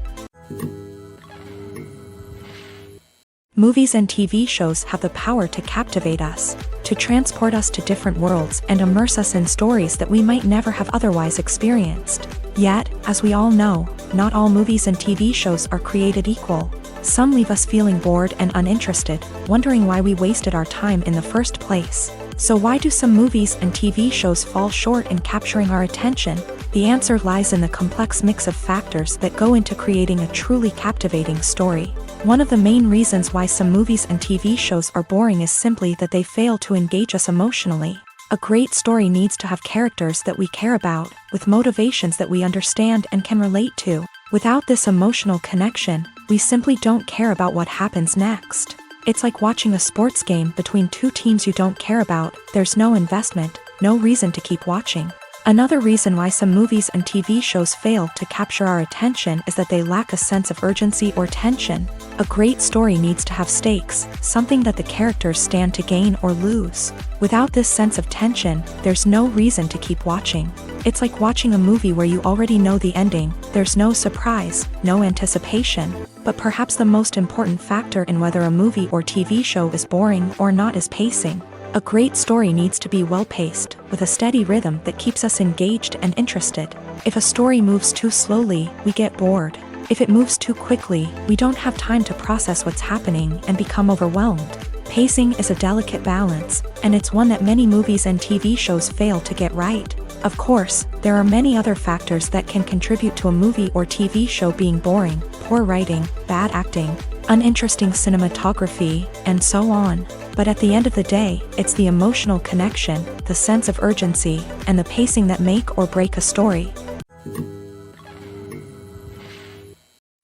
Movies and TV shows have the power to captivate us, to transport us to different worlds and immerse us in stories that we might never have otherwise experienced. Yet, as we all know, not all movies and TV shows are created equal. Some leave us feeling bored and uninterested, wondering why we wasted our time in the first place. So why do some movies and TV shows fall short in capturing our attention? The answer lies in the complex mix of factors that go into creating a truly captivating story. One of the main reasons why some movies and TV shows are boring is simply that they fail to engage us emotionally. A great story needs to have characters that we care about, with motivations that we understand and can relate to. Without this emotional connection, we simply don't care about what happens next. It's like watching a sports game between two teams you don't care about. There's no investment, no reason to keep watching. Another reason why some movies and TV shows fail to capture our attention is that they lack a sense of urgency or tension. A great story needs to have stakes, something that the characters stand to gain or lose. Without this sense of tension, there's no reason to keep watching. It's like watching a movie where you already know the ending. There's no surprise, no anticipation. But perhaps the most important factor in whether a movie or TV show is boring or not is pacing. A great story needs to be well-paced, with a steady rhythm that keeps us engaged and interested. If a story moves too slowly, we get bored. If it moves too quickly, we don't have time to process what's happening and become overwhelmed. Pacing is a delicate balance, and it's one that many movies and TV shows fail to get right. Of course, there are many other factors that can contribute to a movie or TV show being boring: poor writing, bad acting, uninteresting cinematography, and so on. But at the end of the day, it's the emotional connection, the sense of urgency, and the pacing that make or break a story.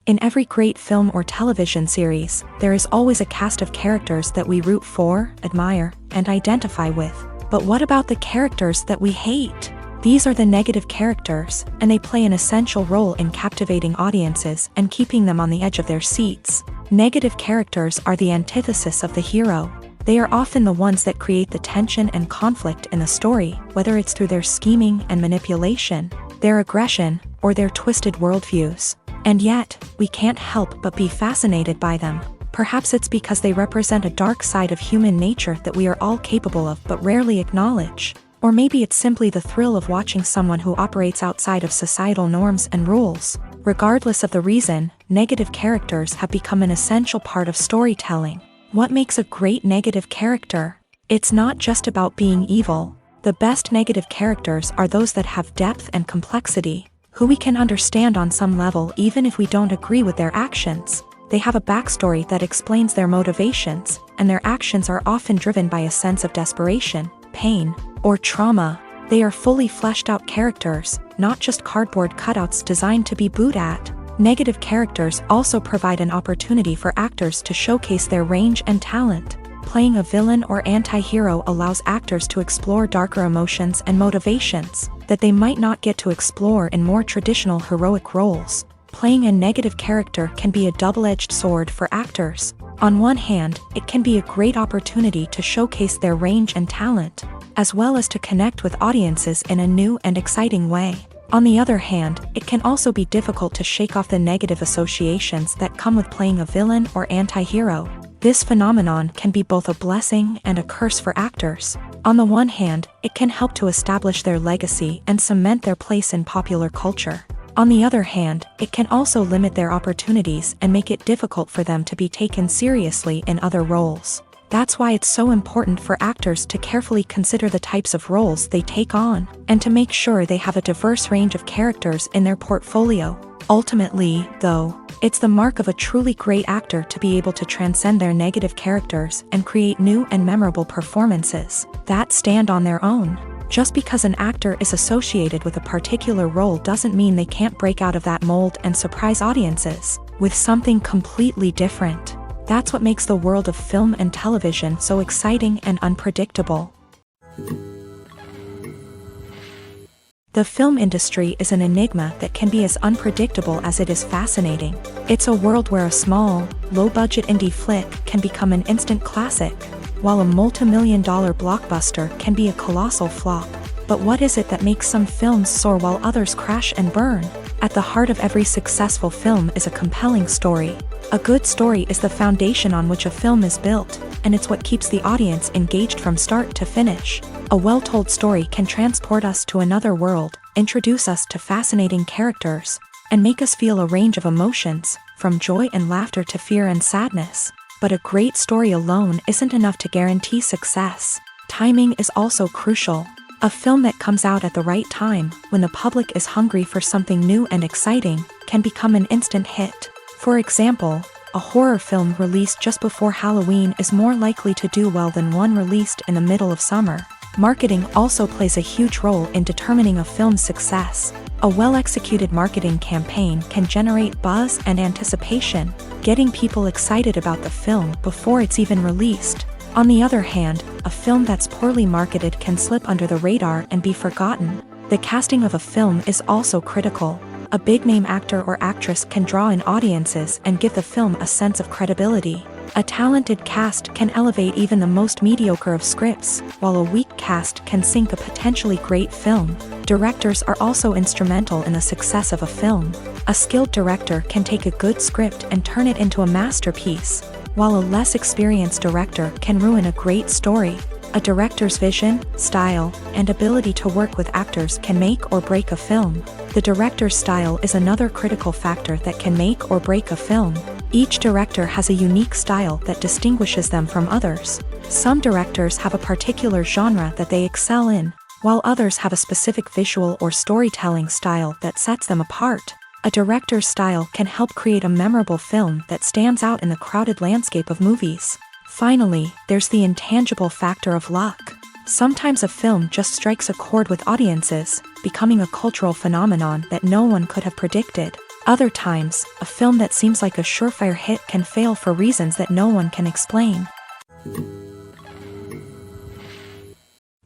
In every great film or television series, there is always a cast of characters that we root for, admire, and identify with. But what about the characters that we hate? These are the negative characters, and they play an essential role in captivating audiences and keeping them on the edge of their seats. Negative characters are the antithesis of the hero. They are often the ones that create the tension and conflict in the story, whether it's through their scheming and manipulation, their aggression, or their twisted worldviews. And yet, we can't help but be fascinated by them. Perhaps it's because they represent a dark side of human nature that we are all capable of but rarely acknowledge. Or maybe it's simply the thrill of watching someone who operates outside of societal norms and rules. Regardless of the reason, negative characters have become an essential part of storytelling. What makes a great negative character? It's not just about being evil. The best negative characters are those that have depth and complexity, who we can understand on some level even if we don't agree with their actions. They have a backstory that explains their motivations, and their actions are often driven by a sense of desperation, pain or trauma. They are fully fleshed out characters, not just cardboard cutouts designed to be booed at. Negative characters also provide an opportunity for actors to showcase their range and talent. Playing a villain or anti-hero allows actors to explore darker emotions and motivations that they might not get to explore in more traditional heroic roles. Playing a negative character can be a double-edged sword for actors. On one hand, it can be a great opportunity to showcase their range and talent, as well as to connect with audiences in a new and exciting way. On the other hand, it can also be difficult to shake off the negative associations that come with playing a villain or anti-hero. This phenomenon can be both a blessing and a curse for actors. On the one hand, it can help to establish their legacy and cement their place in popular culture. On the other hand, it can also limit their opportunities and make it difficult for them to be taken seriously in other roles. That's why it's so important for actors to carefully consider the types of roles they take on, and to make sure they have a diverse range of characters in their portfolio. Ultimately, though, it's the mark of a truly great actor to be able to transcend their negative characters and create new and memorable performances that stand on their own. Just because an actor is associated with a particular role doesn't mean they can't break out of that mold and surprise audiences with something completely different. That's what makes the world of film and television so exciting and unpredictable. The film industry is an enigma that can be as unpredictable as it is fascinating. It's a world where a small, low-budget indie flick can become an instant classic, while a multi-million-dollar blockbuster can be a colossal flop. But what is it that makes some films soar while others crash and burn? At the heart of every successful film is a compelling story. A good story is the foundation on which a film is built, and it's what keeps the audience engaged from start to finish. A well-told story can transport us to another world, introduce us to fascinating characters, and make us feel a range of emotions, from joy and laughter to fear and sadness. But a great story alone isn't enough to guarantee success. Timing is also crucial. A film that comes out at the right time, when the public is hungry for something new and exciting, can become an instant hit. For example, a horror film released just before Halloween is more likely to do well than one released in the middle of summer. Marketing also plays a huge role in determining a film's success. A well-executed marketing campaign can generate buzz and anticipation, getting people excited about the film before it's even released. On the other hand, a film that's poorly marketed can slip under the radar and be forgotten. The casting of a film is also critical. A big-name actor or actress can draw in audiences and give the film a sense of credibility. A talented cast can elevate even the most mediocre of scripts, while a weak cast can sink a potentially great film. Directors are also instrumental in the success of a film. A skilled director can take a good script and turn it into a masterpiece, while a less experienced director can ruin a great story. A director's vision, style, and ability to work with actors can make or break a film. The director's style is another critical factor that can make or break a film. Each director has a unique style that distinguishes them from others. Some directors have a particular genre that they excel in, while others have a specific visual or storytelling style that sets them apart. A director's style can help create a memorable film that stands out in the crowded landscape of movies. Finally, there's the intangible factor of luck. Sometimes a film just strikes a chord with audiences, becoming a cultural phenomenon that no one could have predicted. Other times, a film that seems like a surefire hit can fail for reasons that no one can explain.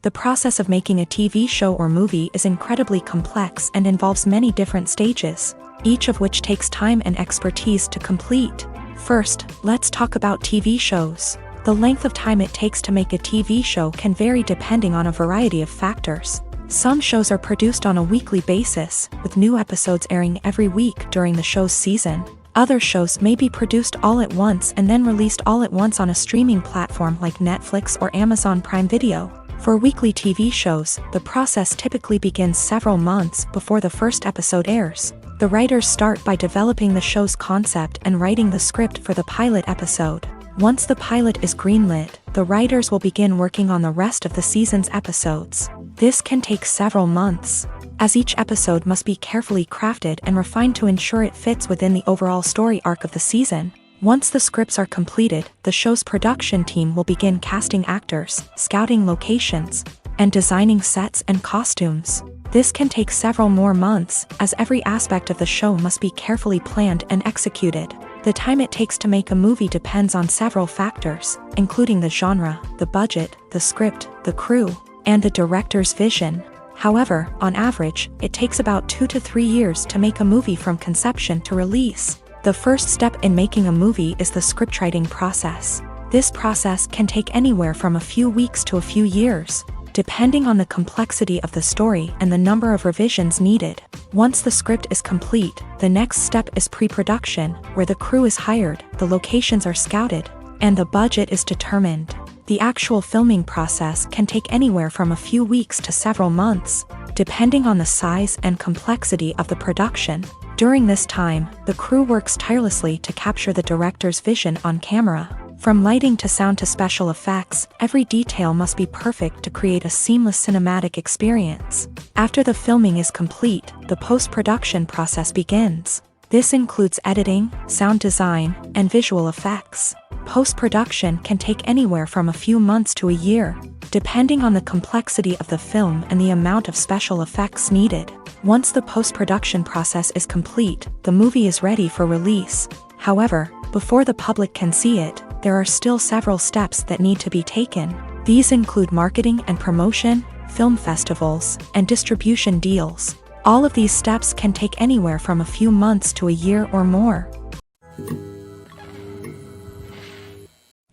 The process of making a TV show or movie is incredibly complex and involves many different stages, each of which takes time and expertise to complete. First, let's talk about TV shows. The length of time it takes to make a TV show can vary depending on a variety of factors. Some shows are produced on a weekly basis, with new episodes airing every week during the show's season. Other shows may be produced all at once and then released all at once on a streaming platform like Netflix or Amazon Prime Video. For weekly TV shows, the process typically begins several months before the first episode airs. The writers start by developing the show's concept and writing the script for the pilot episode. Once the pilot is greenlit, the writers will begin working on the rest of the season's episodes. This can take several months, as each episode must be carefully crafted and refined to ensure it fits within the overall story arc of the season. Once the scripts are completed, the show's production team will begin casting actors, scouting locations, and designing sets and costumes. This can take several more months, as every aspect of the show must be carefully planned and executed. The time it takes to make a movie depends on several factors, including the genre, the budget, the script, the crew, and the director's vision. However, on average, it takes about 2 to 3 years to make a movie from conception to release. The first step in making a movie is the scriptwriting process. This process can take anywhere from a few weeks to a few years, depending on the complexity of the story and the number of revisions needed. Once the script is complete, the next step is pre-production, where the crew is hired, the locations are scouted, and the budget is determined. The actual filming process can take anywhere from a few weeks to several months, depending on the size and complexity of the production. During this time, the crew works tirelessly to capture the director's vision on camera. From lighting to sound to special effects, every detail must be perfect to create a seamless cinematic experience. After the filming is complete, the post-production process begins. This includes editing, sound design, and visual effects. Post-production can take anywhere from a few months to a year, depending on the complexity of the film and the amount of special effects needed. Once the post-production process is complete, the movie is ready for release. However, before the public can see it, there are still several steps that need to be taken. These include marketing and promotion, film festivals, and distribution deals. All of these steps can take anywhere from a few months to a year or more.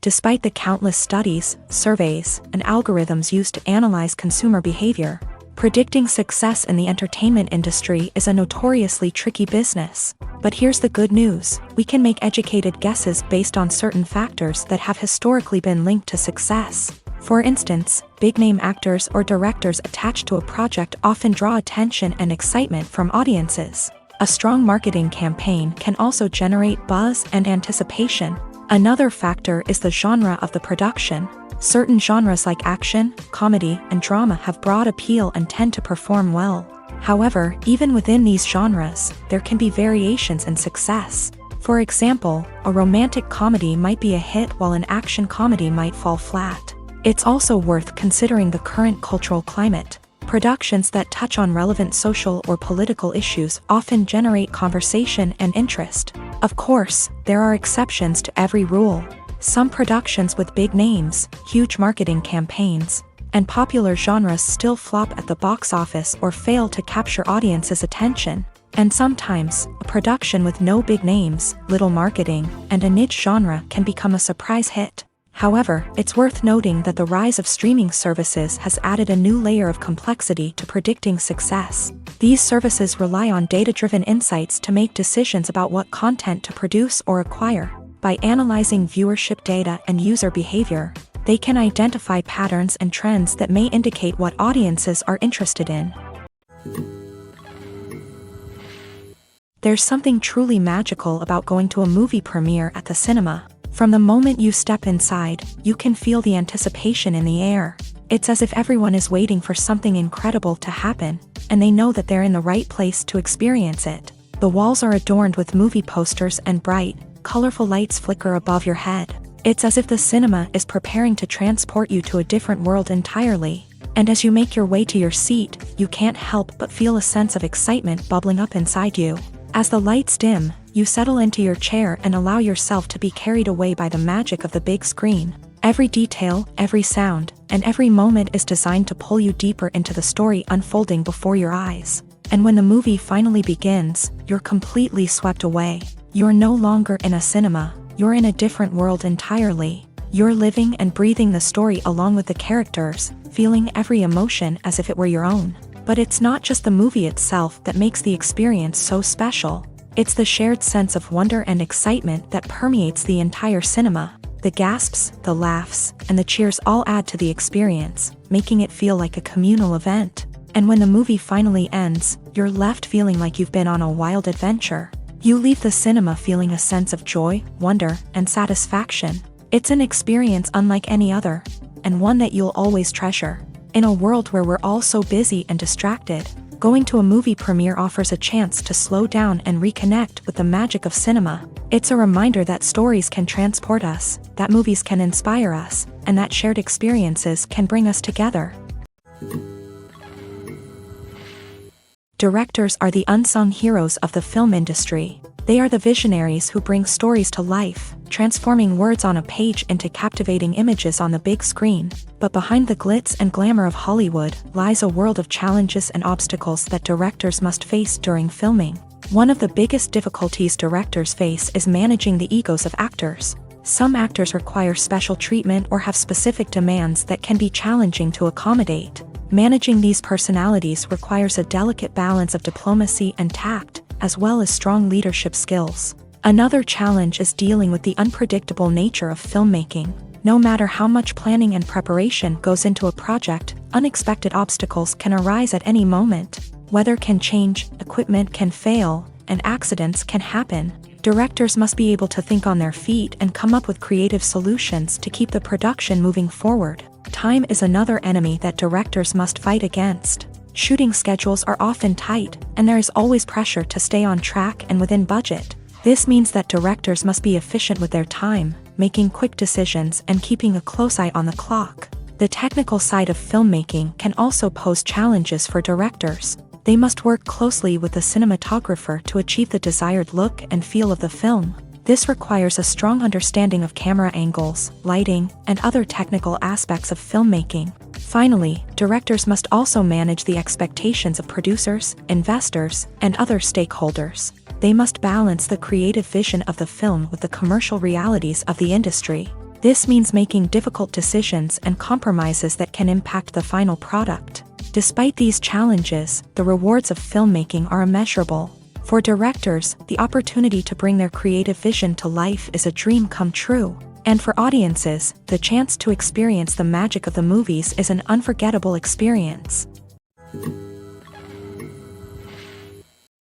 Despite the countless studies, surveys, and algorithms used to analyze consumer behavior, predicting success in the entertainment industry is a notoriously tricky business. But here's the good news: we can make educated guesses based on certain factors that have historically been linked to success. For instance, big-name actors or directors attached to a project often draw attention and excitement from audiences. A strong marketing campaign can also generate buzz and anticipation. Another factor is the genre of the production. Certain genres like action, comedy, and drama have broad appeal and tend to perform well. However, even within these genres, there can be variations in success. For example, a romantic comedy might be a hit while an action comedy might fall flat. It's also worth considering the current cultural climate. Productions that touch on relevant social or political issues often generate conversation and interest. Of course, there are exceptions to every rule. Some productions with big names, huge marketing campaigns, and popular genres still flop at the box office or fail to capture audiences' attention. And sometimes, a production with no big names, little marketing, and a niche genre can become a surprise hit. However, it's worth noting that the rise of streaming services has added a new layer of complexity to predicting success. These services rely on data-driven insights to make decisions about what content to produce or acquire. By analyzing viewership data and user behavior, they can identify patterns and trends that may indicate what audiences are interested in. There's something truly magical about going to a movie premiere at the cinema. From the moment you step inside, you can feel the anticipation in the air. It's as if everyone is waiting for something incredible to happen, and they know that they're in the right place to experience it. The walls are adorned with movie posters and bright, colorful lights flicker above your head. It's as if the cinema is preparing to transport you to a different world entirely. And as you make your way to your seat, you can't help but feel a sense of excitement bubbling up inside you. As the lights dim, you settle into your chair and allow yourself to be carried away by the magic of the big screen. Every detail, every sound, and every moment is designed to pull you deeper into the story unfolding before your eyes. And when the movie finally begins, you're completely swept away. You're no longer in a cinema, you're in a different world entirely. You're living and breathing the story along with the characters, feeling every emotion as if it were your own. But it's not just the movie itself that makes the experience so special. It's the shared sense of wonder and excitement that permeates the entire cinema. The gasps, the laughs, and the cheers all add to the experience, making it feel like a communal event. And when the movie finally ends, you're left feeling like you've been on a wild adventure. You leave the cinema feeling a sense of joy, wonder, and satisfaction. It's an experience unlike any other, and one that you'll always treasure. In a world where we're all so busy and distracted, going to a movie premiere offers a chance to slow down and reconnect with the magic of cinema. It's a reminder that stories can transport us, that movies can inspire us, and that shared experiences can bring us together. Directors are the unsung heroes of the film industry. They are the visionaries who bring stories to life, transforming words on a page into captivating images on the big screen. But behind the glitz and glamour of Hollywood lies a world of challenges and obstacles that directors must face during filming. One of the biggest difficulties directors face is managing the egos of actors. Some actors require special treatment or have specific demands that can be challenging to accommodate. Managing these personalities requires a delicate balance of diplomacy and tact, as well as strong leadership skills. Another challenge is dealing with the unpredictable nature of filmmaking. No matter how much planning and preparation goes into a project, unexpected obstacles can arise at any moment. Weather can change, equipment can fail, and accidents can happen. Directors must be able to think on their feet and come up with creative solutions to keep the production moving forward. Time is another enemy that directors must fight against. Shooting schedules are often tight, and there is always pressure to stay on track and within budget. This means that directors must be efficient with their time, making quick decisions and keeping a close eye on the clock. The technical side of filmmaking can also pose challenges for directors. They must work closely with the cinematographer to achieve the desired look and feel of the film. This requires a strong understanding of camera angles, lighting, and other technical aspects of filmmaking. Finally, directors must also manage the expectations of producers, investors, and other stakeholders. They must balance the creative vision of the film with the commercial realities of the industry. This means making difficult decisions and compromises that can impact the final product. Despite these challenges, the rewards of filmmaking are immeasurable. For directors, the opportunity to bring their creative vision to life is a dream come true. And for audiences, the chance to experience the magic of the movies is an unforgettable experience.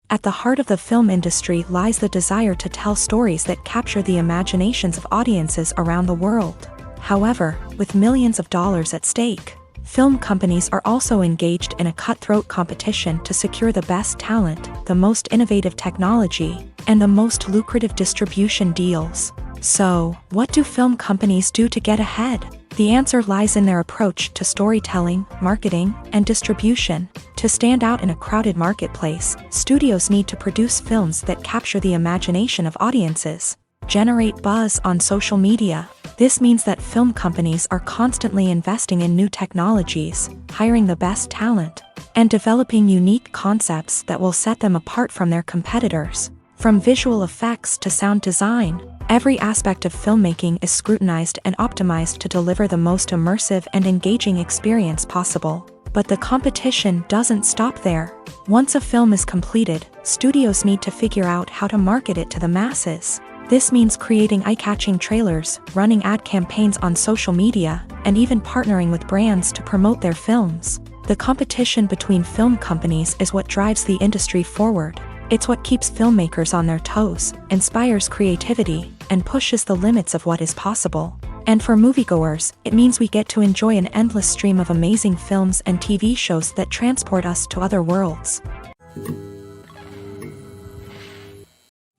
At the heart of the film industry lies the desire to tell stories that capture the imaginations of audiences around the world. However, with millions of dollars at stake, film companies are also engaged in a cutthroat competition to secure the best talent, the most innovative technology, and the most lucrative distribution deals. So, what do film companies do to get ahead? The answer lies in their approach to storytelling, marketing, and distribution. To stand out in a crowded marketplace, studios need to produce films that capture the imagination of audiences, generate buzz on social media. This means that film companies are constantly investing in new technologies, hiring the best talent, and developing unique concepts that will set them apart from their competitors. From visual effects to sound design, every aspect of filmmaking is scrutinized and optimized to deliver the most immersive and engaging experience possible. But the competition doesn't stop there. Once a film is completed, studios need to figure out how to market it to the masses. This means creating eye-catching trailers, running ad campaigns on social media, and even partnering with brands to promote their films. The competition between film companies is what drives the industry forward. It's what keeps filmmakers on their toes, inspires creativity, and pushes the limits of what is possible. And for moviegoers, it means we get to enjoy an endless stream of amazing films and TV shows that transport us to other worlds.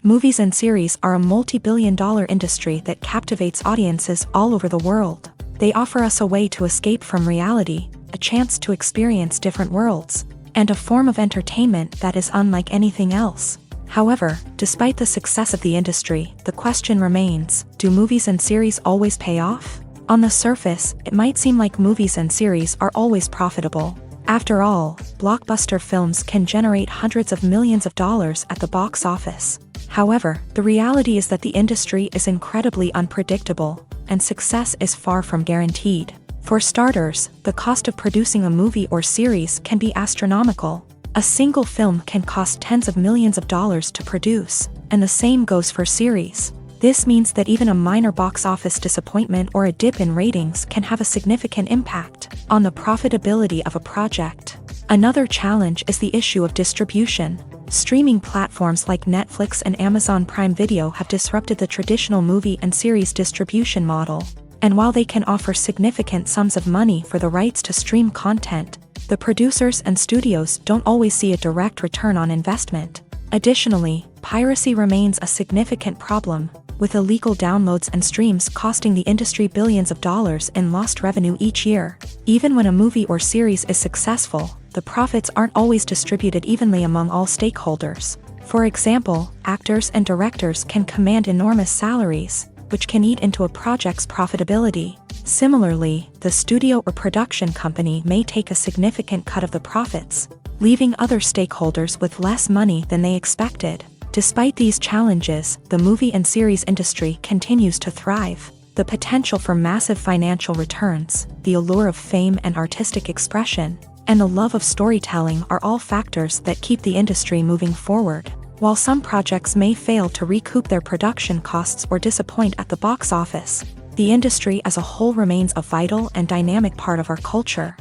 Movies and series are a multi-billion-dollar industry that captivates audiences all over the world. They offer us a way to escape from reality, a chance to experience different worlds, and a form of entertainment that is unlike anything else. However, despite the success of the industry, the question remains, do movies and series always pay off? On the surface, it might seem like movies and series are always profitable. After all, blockbuster films can generate hundreds of millions of dollars at the box office. However, the reality is that the industry is incredibly unpredictable, and success is far from guaranteed. For starters, the cost of producing a movie or series can be astronomical. A single film can cost tens of millions of dollars to produce, and the same goes for series. This means that even a minor box office disappointment or a dip in ratings can have a significant impact on the profitability of a project. Another challenge is the issue of distribution. Streaming platforms like Netflix and Amazon Prime Video have disrupted the traditional movie and series distribution model. And while they can offer significant sums of money for the rights to stream content, the producers and studios don't always see a direct return on investment. Additionally, piracy remains a significant problem, with illegal downloads and streams costing the industry billions of dollars in lost revenue each year. Even when a movie or series is successful, the profits aren't always distributed evenly among all stakeholders. For example, actors and directors can command enormous salaries, which can eat into a project's profitability. Similarly, the studio or production company may take a significant cut of the profits, leaving other stakeholders with less money than they expected. Despite these challenges, the movie and series industry continues to thrive. The potential for massive financial returns, the allure of fame and artistic expression, and the love of storytelling are all factors that keep the industry moving forward. While some projects may fail to recoup their production costs or disappoint at the box office, the industry as a whole remains a vital and dynamic part of our culture.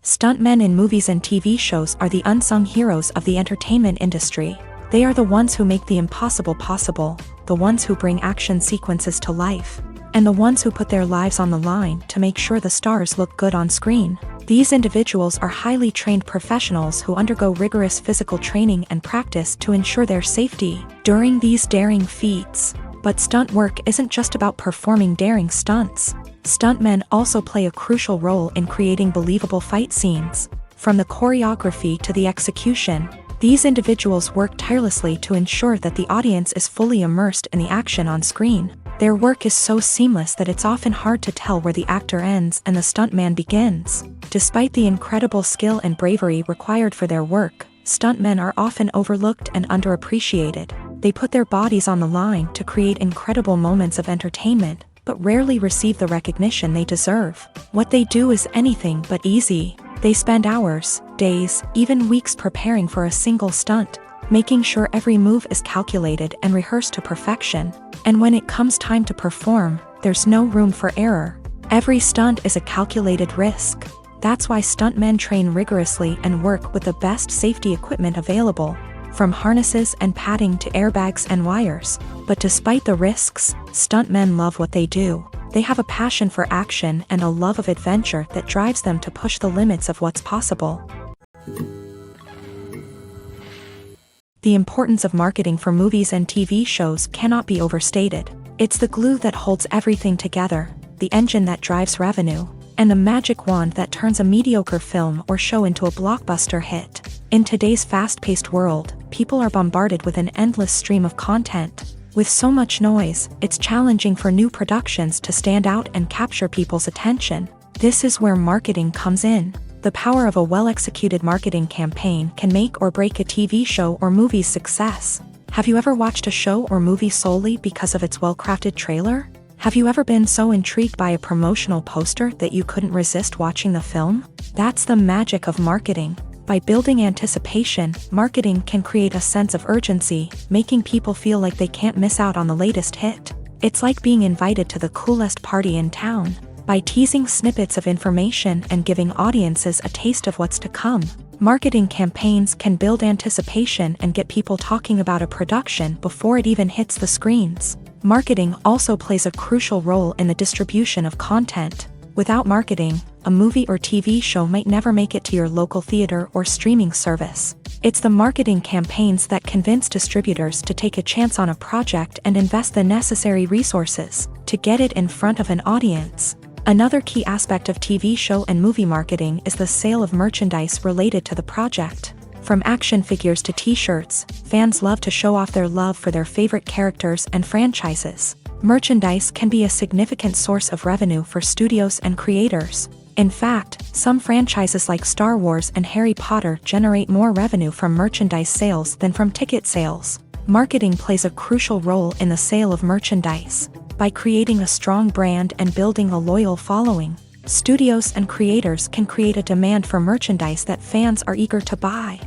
Stuntmen in movies and TV shows are the unsung heroes of the entertainment industry. They are the ones who make the impossible possible, the ones who bring action sequences to life, and the ones who put their lives on the line to make sure the stars look good on screen. These individuals are highly trained professionals who undergo rigorous physical training and practice to ensure their safety during these daring feats. But stunt work isn't just about performing daring stunts. Stuntmen also play a crucial role in creating believable fight scenes. From the choreography to the execution, these individuals work tirelessly to ensure that the audience is fully immersed in the action on screen. Their work is so seamless that it's often hard to tell where the actor ends and the stuntman begins. Despite the incredible skill and bravery required for their work, stuntmen are often overlooked and underappreciated. They put their bodies on the line to create incredible moments of entertainment, but rarely receive the recognition they deserve. What they do is anything but easy. They spend hours, days, even weeks preparing for a single stunt, making sure every move is calculated and rehearsed to perfection. And when it comes time to perform, there's no room for error. Every stunt is a calculated risk. That's why stuntmen train rigorously and work with the best safety equipment available, from harnesses and padding to airbags and wires. But despite the risks, stuntmen love what they do. They have a passion for action and a love of adventure that drives them to push the limits of what's possible. The importance of marketing for movies and TV shows cannot be overstated. It's the glue that holds everything together, the engine that drives revenue, and the magic wand that turns a mediocre film or show into a blockbuster hit. In today's fast-paced world, people are bombarded with an endless stream of content. With so much noise, it's challenging for new productions to stand out and capture people's attention. This is where marketing comes in. The power of a well-executed marketing campaign can make or break a TV show or movie's success. Have you ever watched a show or movie solely because of its well-crafted trailer? Have you ever been so intrigued by a promotional poster that you couldn't resist watching the film? That's the magic of marketing. By building anticipation, marketing can create a sense of urgency, making people feel like they can't miss out on the latest hit. It's like being invited to the coolest party in town. By teasing snippets of information and giving audiences a taste of what's to come, marketing campaigns can build anticipation and get people talking about a production before it even hits the screens. Marketing also plays a crucial role in the distribution of content. Without marketing, a movie or TV show might never make it to your local theater or streaming service. It's the marketing campaigns that convince distributors to take a chance on a project and invest the necessary resources to get it in front of an audience. Another key aspect of TV show and movie marketing is the sale of merchandise related to the project. From action figures to t-shirts, fans love to show off their love for their favorite characters and franchises. Merchandise can be a significant source of revenue for studios and creators. In fact, some franchises like Star Wars and Harry Potter generate more revenue from merchandise sales than from ticket sales. Marketing plays a crucial role in the sale of merchandise. By creating a strong brand and building a loyal following, studios and creators can create a demand for merchandise that fans are eager to buy.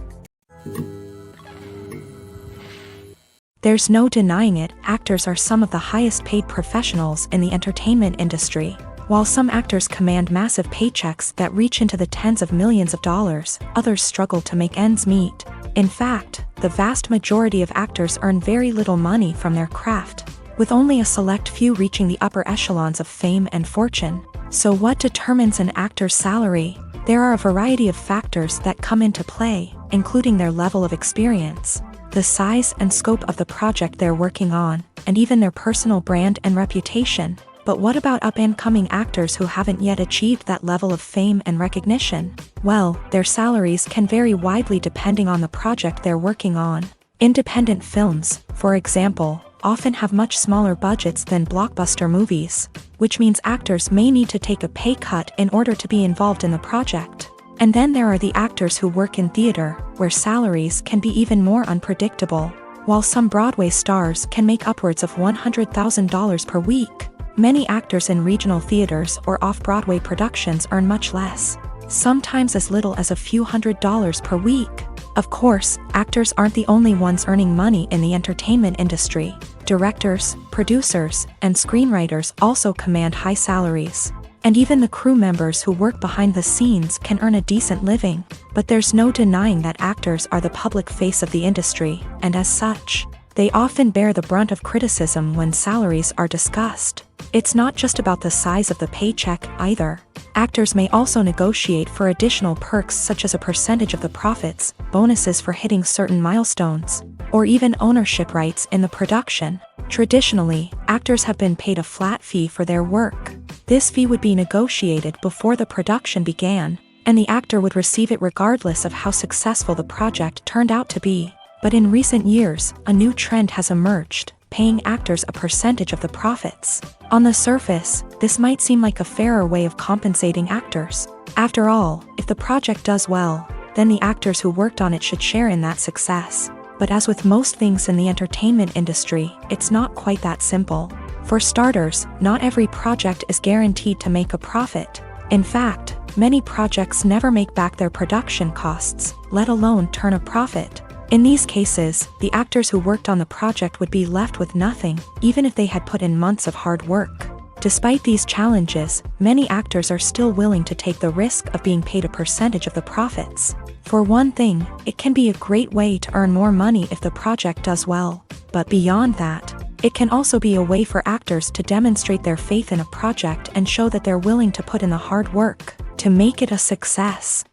There's no denying it, actors are some of the highest paid professionals in the entertainment industry. While some actors command massive paychecks that reach into the tens of millions of dollars, others struggle to make ends meet. In fact, the vast majority of actors earn very little money from their craft, with only a select few reaching the upper echelons of fame and fortune. So what determines an actor's salary? There are a variety of factors that come into play, including their level of experience, the size and scope of the project they're working on, and even their personal brand and reputation. But what about up-and-coming actors who haven't yet achieved that level of fame and recognition? Well, their salaries can vary widely depending on the project they're working on. Independent films, for example, often have much smaller budgets than blockbuster movies, which means actors may need to take a pay cut in order to be involved in the project. And then there are the actors who work in theater, where salaries can be even more unpredictable. While some Broadway stars can make upwards of $100,000 per week, many actors in regional theaters or off-Broadway productions earn much less, sometimes as little as a few $100s per week. Of course, actors aren't the only ones earning money in the entertainment industry. Directors, producers, and screenwriters also command high salaries. And even the crew members who work behind the scenes can earn a decent living. But there's no denying that actors are the public face of the industry, and as such, they often bear the brunt of criticism when salaries are discussed. It's not just about the size of the paycheck, either. Actors may also negotiate for additional perks such as a percentage of the profits, bonuses for hitting certain milestones, or even ownership rights in the production. Traditionally, actors have been paid a flat fee for their work. This fee would be negotiated before the production began, and the actor would receive it regardless of how successful the project turned out to be. But in recent years, a new trend has emerged, paying actors a percentage of the profits. On the surface, this might seem like a fairer way of compensating actors. After all, if the project does well, then the actors who worked on it should share in that success. But as with most things in the entertainment industry, it's not quite that simple. For starters, not every project is guaranteed to make a profit. In fact, many projects never make back their production costs, let alone turn a profit. In these cases, the actors who worked on the project would be left with nothing, even if they had put in months of hard work. Despite these challenges, many actors are still willing to take the risk of being paid a percentage of the profits. For one thing, it can be a great way to earn more money if the project does well. But beyond that, it can also be a way for actors to demonstrate their faith in a project and show that they're willing to put in the hard work to make it a success.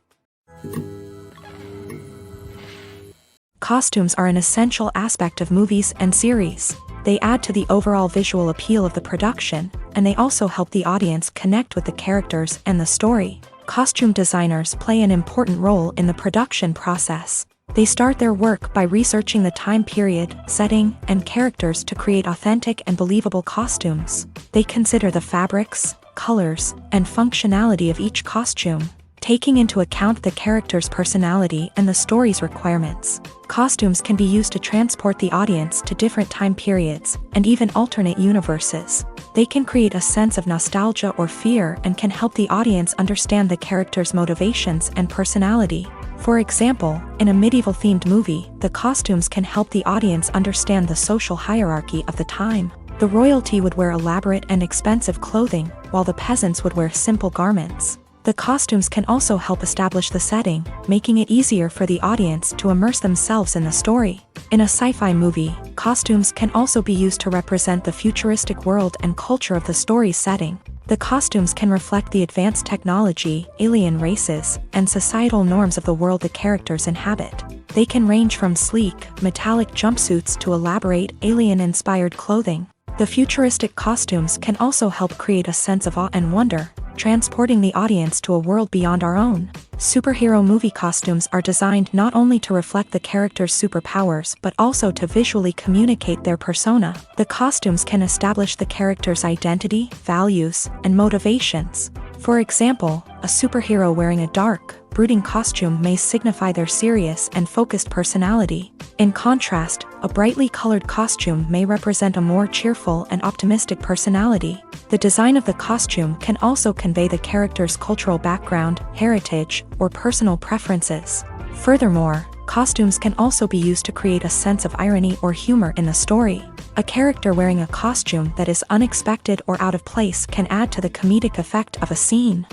Costumes are an essential aspect of movies and series. They add to the overall visual appeal of the production, and they also help the audience connect with the characters and the story. Costume designers play an important role in the production process. They start their work by researching the time period, setting, and characters to create authentic and believable costumes. They consider the fabrics, colors, and functionality of each costume, taking into account the character's personality and the story's requirements. Costumes can be used to transport the audience to different time periods and even alternate universes. They can create a sense of nostalgia or fear and can help the audience understand the character's motivations and personality. For example, in a medieval-themed movie, the costumes can help the audience understand the social hierarchy of the time. The royalty would wear elaborate and expensive clothing, while the peasants would wear simple garments. The costumes can also help establish the setting, making it easier for the audience to immerse themselves in the story. In a sci-fi movie, costumes can also be used to represent the futuristic world and culture of the story's setting. The costumes can reflect the advanced technology, alien races, and societal norms of the world the characters inhabit. They can range from sleek, metallic jumpsuits to elaborate, alien-inspired clothing. The futuristic costumes can also help create a sense of awe and wonder, transporting the audience to a world beyond our own. Superhero movie costumes are designed not only to reflect the character's superpowers but also to visually communicate their persona. The costumes can establish the character's identity, values, and motivations. For example, a superhero wearing a dark, brooding costume may signify their serious and focused personality. In contrast, a brightly colored costume may represent a more cheerful and optimistic personality. The design of the costume can also convey the character's cultural background, heritage, or personal preferences. Furthermore, costumes can also be used to create a sense of irony or humor in the story. A character wearing a costume that is unexpected or out of place can add to the comedic effect of a scene.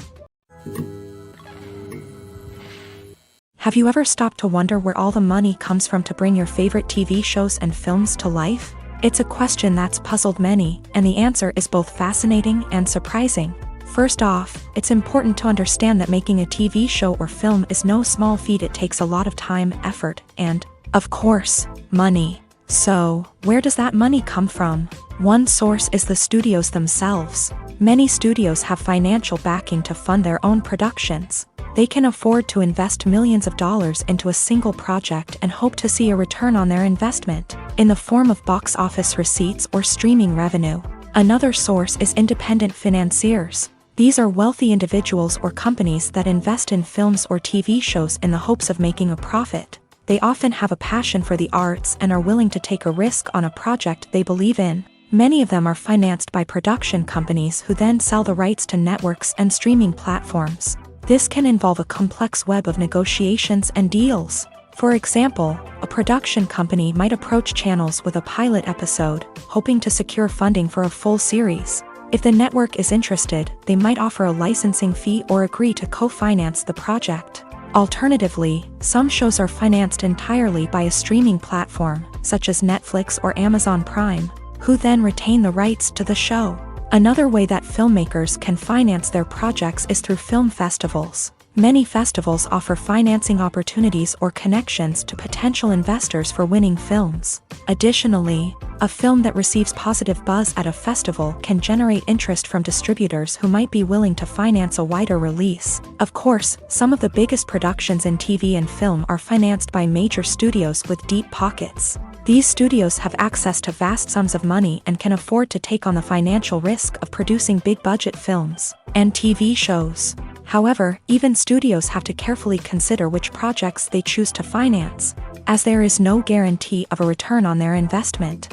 Have you ever stopped to wonder where all the money comes from to bring your favorite TV shows and films to life? It's a question that's puzzled many, and the answer is both fascinating and surprising. First off, it's important to understand that making a TV show or film is no small feat. It takes a lot of time, effort, and, of course, money. So, where does that money come from? One source is the studios themselves. Many studios have financial backing to fund their own productions. They can afford to invest millions of dollars into a single project and hope to see a return on their investment, in the form of box office receipts or streaming revenue. Another source is independent financiers. These are wealthy individuals or companies that invest in films or TV shows in the hopes of making a profit. They often have a passion for the arts and are willing to take a risk on a project they believe in. Many of them are financed by production companies who then sell the rights to networks and streaming platforms. This can involve a complex web of negotiations and deals. For example, a production company might approach channels with a pilot episode, hoping to secure funding for a full series. If the network is interested, they might offer a licensing fee or agree to co-finance the project. Alternatively, some shows are financed entirely by a streaming platform, such as Netflix or Amazon Prime, who then retain the rights to the show. Another way that filmmakers can finance their projects is through film festivals. Many festivals offer financing opportunities or connections to potential investors for winning films. Additionally, a film that receives positive buzz at a festival can generate interest from distributors who might be willing to finance a wider release. Of course, some of the biggest productions in TV and film are financed by major studios with deep pockets. These studios have access to vast sums of money and can afford to take on the financial risk of producing big-budget films and TV shows. However, even studios have to carefully consider which projects they choose to finance, as there is no guarantee of a return on their investment.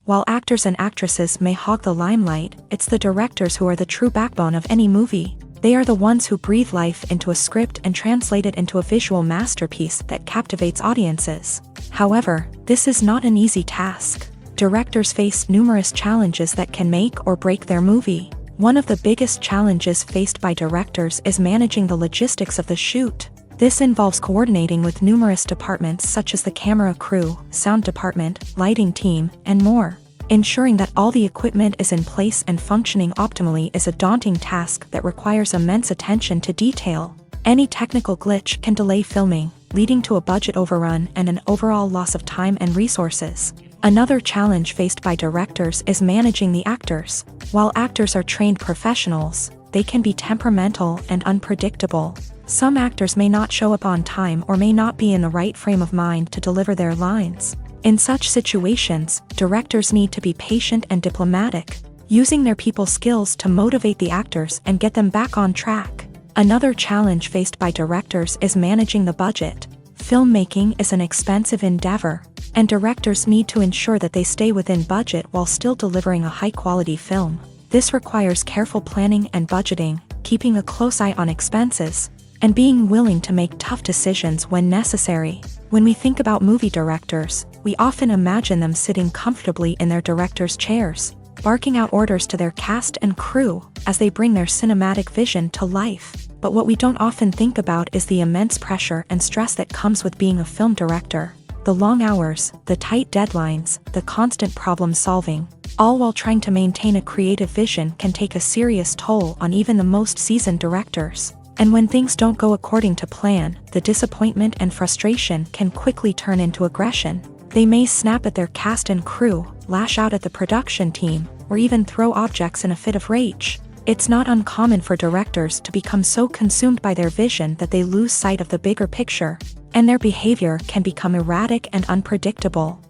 While actors and actresses may hog the limelight, it's the directors who are the true backbone of any movie. They are the ones who breathe life into a script and translate it into a visual masterpiece that captivates audiences. However, this is not an easy task. Directors face numerous challenges that can make or break their movie. One of the biggest challenges faced by directors is managing the logistics of the shoot. This involves coordinating with numerous departments such as the camera crew, sound department, lighting team, and more. Ensuring that all the equipment is in place and functioning optimally is a daunting task that requires immense attention to detail. Any technical glitch can delay filming, leading to a budget overrun and an overall loss of time and resources. Another challenge faced by directors is managing the actors. While actors are trained professionals, they can be temperamental and unpredictable. Some actors may not show up on time or may not be in the right frame of mind to deliver their lines. In such situations, directors need to be patient and diplomatic, using their people skills to motivate the actors and get them back on track. Another challenge faced by directors is managing the budget. Filmmaking is an expensive endeavor, and directors need to ensure that they stay within budget while still delivering a high-quality film. This requires careful planning and budgeting, keeping a close eye on expenses, and being willing to make tough decisions when necessary. When we think about movie directors, we often imagine them sitting comfortably in their director's chairs, barking out orders to their cast and crew as they bring their cinematic vision to life. But what we don't often think about is the immense pressure and stress that comes with being a film director. The long hours, the tight deadlines, the constant problem solving, all while trying to maintain a creative vision can take a serious toll on even the most seasoned directors. And when things don't go according to plan, the disappointment and frustration can quickly turn into aggression. They may snap at their cast and crew, lash out at the production team, or even throw objects in a fit of rage. It's not uncommon for directors to become so consumed by their vision that they lose sight of the bigger picture, and their behavior can become erratic and unpredictable.